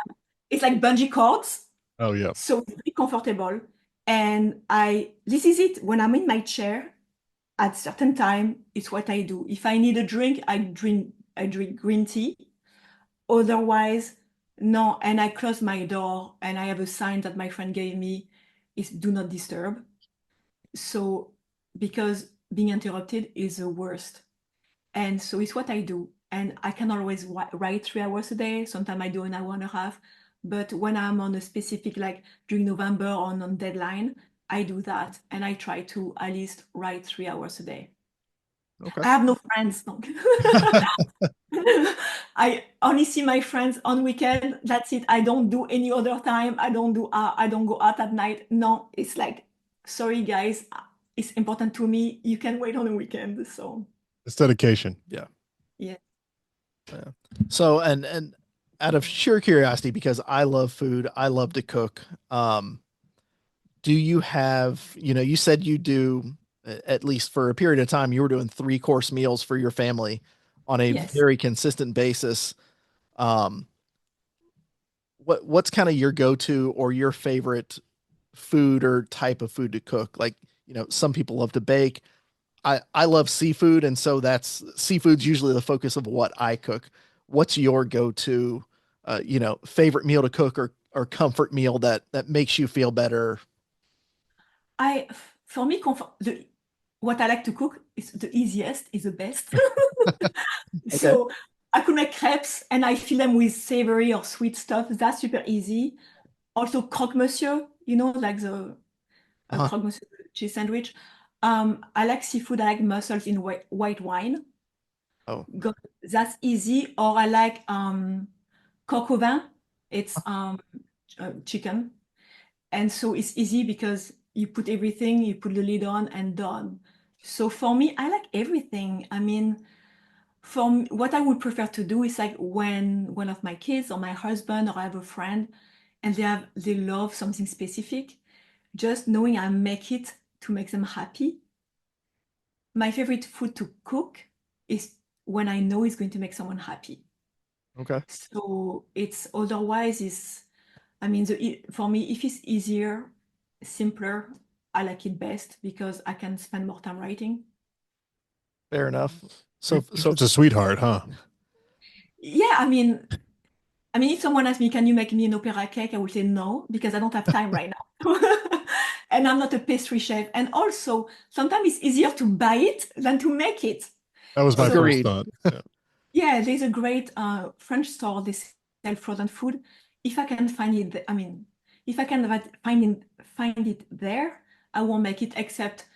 it's like bungee cords, Oh yeah. so it's very comfortable. And this is it. When I'm in my chair at certain time, it's what I do. If I need a drink, I drink green tea. Otherwise, no. And I close my door, and I have a sign that my friend gave me is do not disturb. So because being interrupted is the worst. And so it's what I do. And I can always write 3 hours a day. Sometimes I do an hour and a half. But when I'm on a specific, like during November on deadline, I do that. And I try to at least write 3 hours a day. Okay. I have no friends. No. I only see my friends on weekend. That's it. I don't do any other time. I don't go out at night. No, it's like, sorry guys, it's important to me. You can wait on the weekend. So It's dedication. Yeah. yeah. Yeah. So, and out of sheer curiosity, because I love food, I love to cook. Do you have, you said you do, at least for a period of time, you were doing 3-course meals for your family on a Yes. very consistent basis. Um, what's kind of your go-to or your favorite food or type of food to cook? Like, some people love to bake. I love seafood, and so that's seafood's usually the focus of what I cook. What's your go-to, favorite meal to cook or comfort meal that makes you feel better? For me, what I like to cook is the easiest, is the best. Okay. So I could make crepes and I fill them with savory or sweet stuff. That's super easy. Also, croque monsieur, like the Uh-huh. croque monsieur cheese sandwich. I like seafood. I like mussels in white wine. Oh, That's easy. Or I like coq au vin. It's chicken. And so it's easy because you put everything, you put the lid on and done. So for me, I like everything. I mean, what I would prefer to do is like when one of my kids or my husband or I have a friend and they love something specific, just knowing I make it to make them happy. My favorite food to cook is when I know it's going to make someone happy. okay. So it's otherwise is I mean for me if it's easier, simpler, I like it best because I can spend more time writing. Fair enough. You're So such a sweetheart, huh? Yeah, I mean, if someone asks me, can you make me an opera cake? I would say no, because I don't have time right now. And I'm not a pastry chef. And also, sometimes it's easier to buy it than to make it. That was my So, first agreed. thought. Yeah. yeah, there's a great French store. They sell frozen food. If I can find it, if I can find it there, I won't make it. Except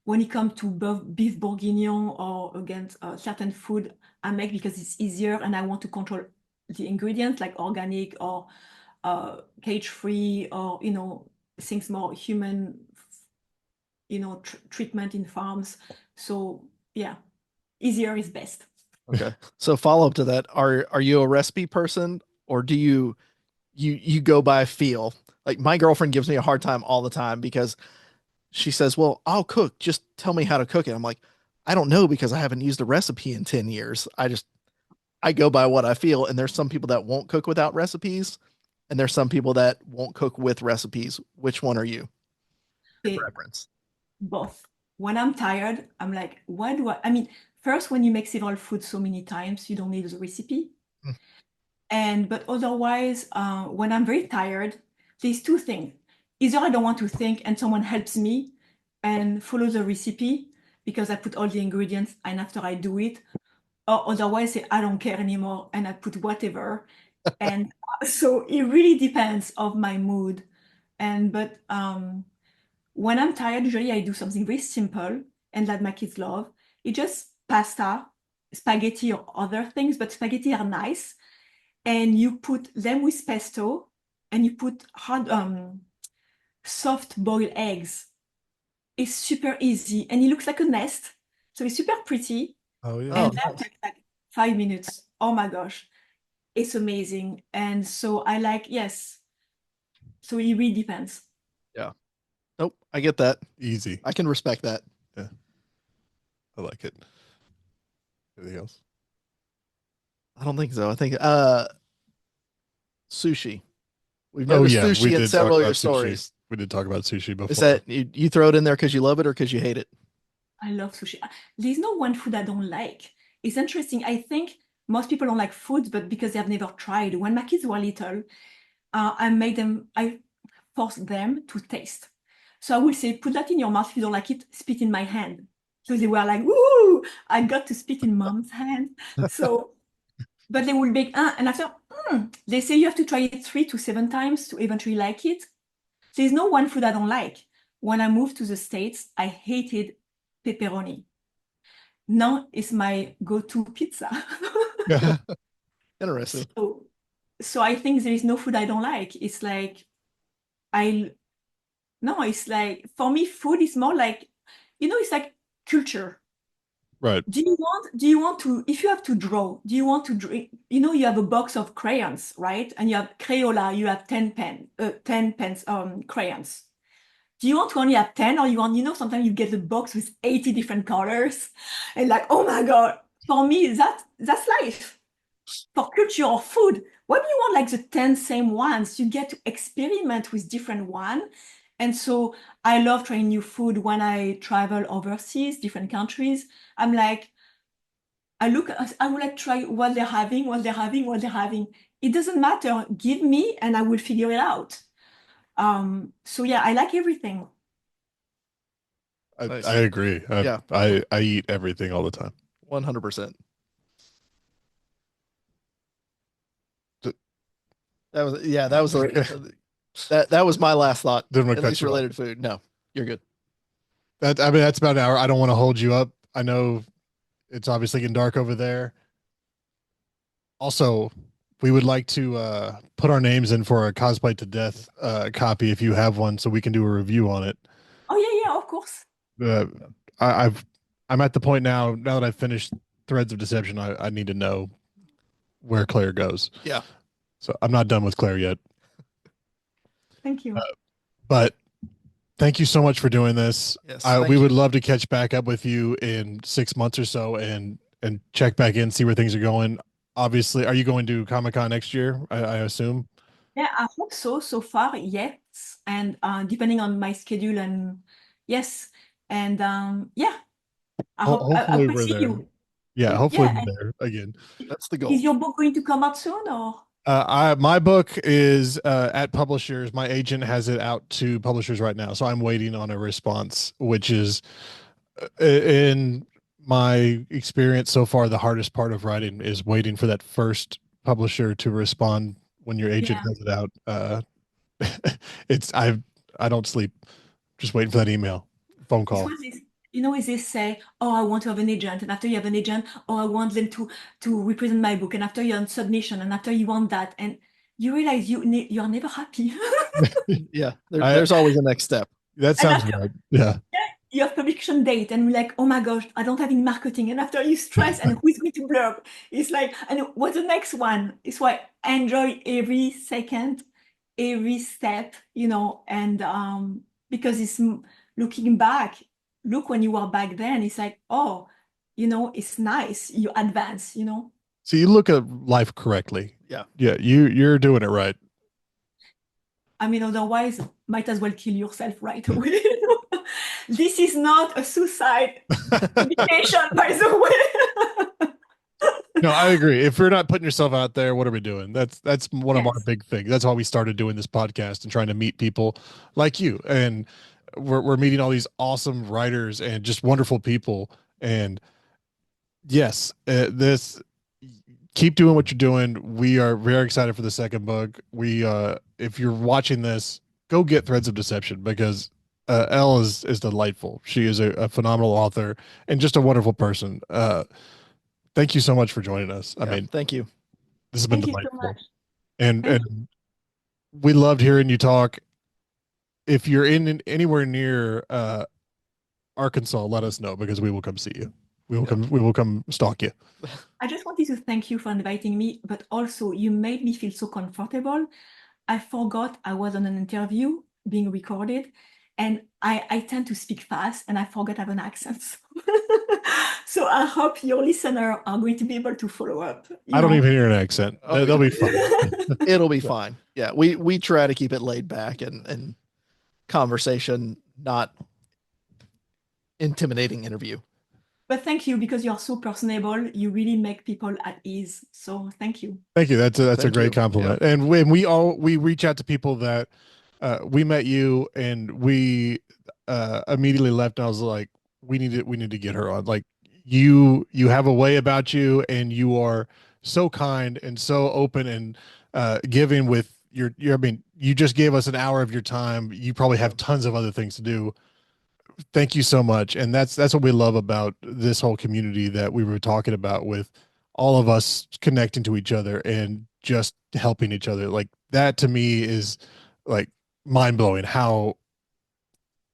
when it comes to beef bourguignon or against certain food, I make because it's easier and I want to control the ingredients like organic or cage-free or things more human, treatment in farms. So yeah, easier is best. Okay. So follow up to that, are you a recipe person, or do you go by feel? Like my girlfriend gives me a hard time all the time because she says, "Well, I'll cook. Just tell me how to cook it." I'm like, "I don't know because I haven't used a recipe in 10 years. I go by what I feel. And there's some people that won't cook without recipes, and there's some people that won't cook with recipes. Which one are you? Your Okay, preference. both. When I'm tired, I'm like, why do I mean, first, when you make several foods so many times, you don't need the recipe. Mm. And but otherwise, when I'm very tired, there's two things. Either I don't want to think and someone helps me and follow the recipe because I put all the ingredients and after I do it, or otherwise I don't care anymore and I put whatever. And so it really depends of my mood. And but when I'm tired, usually I do something very simple and that my kids love. It's just pasta, spaghetti or other things, but spaghetti are nice. And you put them with pesto and you put hard soft boiled eggs. It's super easy and it looks like a nest. So it's super pretty. Oh yeah. Oh, And that nice. takes like 5 minutes. Oh my gosh. It's amazing. And so I like, yes. So it really depends. Yeah. Nope. I get that. Easy. I can respect that. Yeah. I like it. Anything else? I don't think so. I think sushi. We've Oh noticed yeah, we sushi in did talk several of about your sushi. stories. We did talk about sushi before. Is that you throw it in there because you love it or because you hate it? I love sushi. There's no one food I don't like. It's interesting. I think most people don't like food, but because they have never tried. When my kids were little, I forced them to taste. So I will say, put that in your mouth. If you don't like it, spit in my hand. So they were like, "Ooh, I got to spit in mom's hand." So, but they will be, and after, they say you have to try it 3 to 7 times to eventually like it. There's no one food I don't like. When I moved to the States, I hated pepperoni. Now it's my go-to pizza. Yeah. Interesting. So, so I think there is no food I don't like. It's like I no, it's like for me, food is more like, it's like culture. Right. Do you want to, if you have to draw, do you want to drink, you have a box of crayons, right? And you have Crayola, you have 10 pens, crayons. Do you want to only have 10 or you want, sometimes you get a box with 80 different colors and like, oh my God, for me, that's life. For culture or food, why do you want like the 10 same ones? You get to experiment with different one. And so I love trying new food when I travel overseas, different countries. I'm like, I would like try what they're having, what they're having, what they're having. It doesn't matter. Give me and I will figure it out. So yeah, I like everything. I Nice. agree. Yeah. I eat everything all the time. 100%. D- That was that was my last thought. Didn't want At to cut least you off. related to food. No, you're good. I mean, that's about an hour. I don't want to hold you up. I know it's obviously getting dark over there. Also, we would like to put our names in for a cosplay to death copy if you have one, so we can do a review on it. Oh yeah, of course. Uh, I'm at the point now that I've finished Threads of Deception. I need to know where Claire goes. Yeah. So I'm not done with Claire yet. Thank you. But thank you so much for doing this. Yes. We would love to catch back up with you in 6 months or so and check back in, see where things are going. Obviously, are you going to Comicon next year? I assume. Yeah, I hope so. So far, yes. And depending on my schedule and yes. And yeah, I Hopefully will we're see there. you. Yeah, hopefully Yeah. we're And there again. That's the goal. is your book going to come out soon or? My book is at publishers. My agent has it out to publishers right now, so I'm waiting on a response, which is in my experience so far, the hardest part of writing is waiting for that first publisher to respond when your agent Yeah. has it out. It's I don't sleep, just waiting for that email, phone It's call. what is they say, oh, I want to have an agent. And after you have an agent, oh, I want them to represent my book. And after you're on submission, and after you want that, and you realize you are never happy. Yeah. I There's always a next step. that And sounds after right. Yeah. you have publication date, and you're like, oh my gosh, I don't have any marketing. And after you stress, and who's going to blurb? It's like, and what's the next one? It's why I enjoy every second, every step, and because looking back, look when you were back then, it's like, oh, it's nice, you advance. So you look at life correctly. Yeah. Yeah, you're doing it right. I mean, otherwise, might as well kill yourself right away. This is not a suicide meditation, by the way. No, I agree. If you're not putting yourself out there, what are we doing? That's one of our Yes. big things. That's why we started doing this podcast and trying to meet people like you. And we're meeting all these awesome writers and just wonderful people. And yes, this keep doing what you're doing. We are very excited for the second book. We if you're watching this, go get Threads of Deception because Elle is delightful. She is a phenomenal author and just a wonderful person. Thank you so much for joining us. I mean, thank you. this has been Thank you so delightful. much. And Thank and we loved hearing you talk. If you're in anywhere near Arkansas, let us know because we will come see you. We will come stalk you. I just wanted to thank you for inviting me, but also you made me feel so comfortable. I forgot I was on an interview being recorded, and I tend to speak fast and I forget I have an accent. So I hope your listener are going to be able to follow up. I don't even hear an accent. Oh, They'll be fine. It'll be fine. Yeah, we try to keep it laid back and conversation, not intimidating interview. But thank you because you're so personable. You really make people at ease. So thank you. Thank you. That's a Thank great you. compliment. And when we reach out to people that we met you and we immediately left and I was like, we need to get her on. Like you have a way about you and you are so kind and so open and giving with your I mean, you just gave us an hour of your time. You probably have tons of other things to do. Thank you so much. And that's what we love about this whole community that we were talking about with all of us connecting to each other and just helping each other. Like that to me is like mind blowing how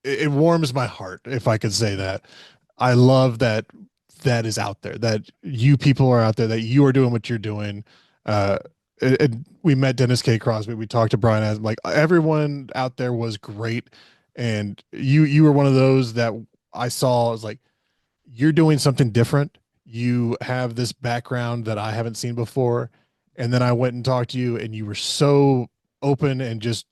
it warms my heart, if I could say that. I love that that is out there, that you people are out there, that you are doing what you're doing. We met Dennis K. Crosby. We talked to Brian as like everyone out there was great. And you were one of those that I saw as like, you're doing something different. You have this background that I haven't seen before. And then I went and talked to you and you were so open and just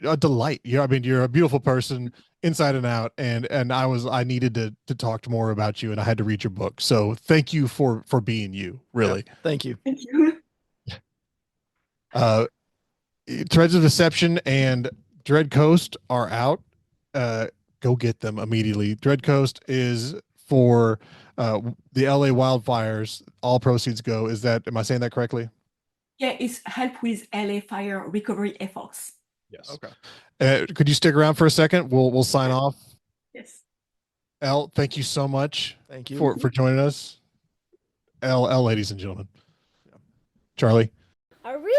a delight. I mean, you're a beautiful person inside and out. And I needed to talk more about you and I had to read your book. So thank you for being you, really. Yeah, thank you. Thank you. Threads of Deception and Dread Coast are out. Go get them immediately. Dread Coast is for the LA wildfires. All proceeds go. Am I saying that correctly? Yeah, it's help with LA fire recovery efforts. Yes. Okay. Could you stick around for a second? We'll sign off. Yes. Elle, thank you so much. Thank you. For joining us. Elle, ladies and gentlemen. Charlie. Are we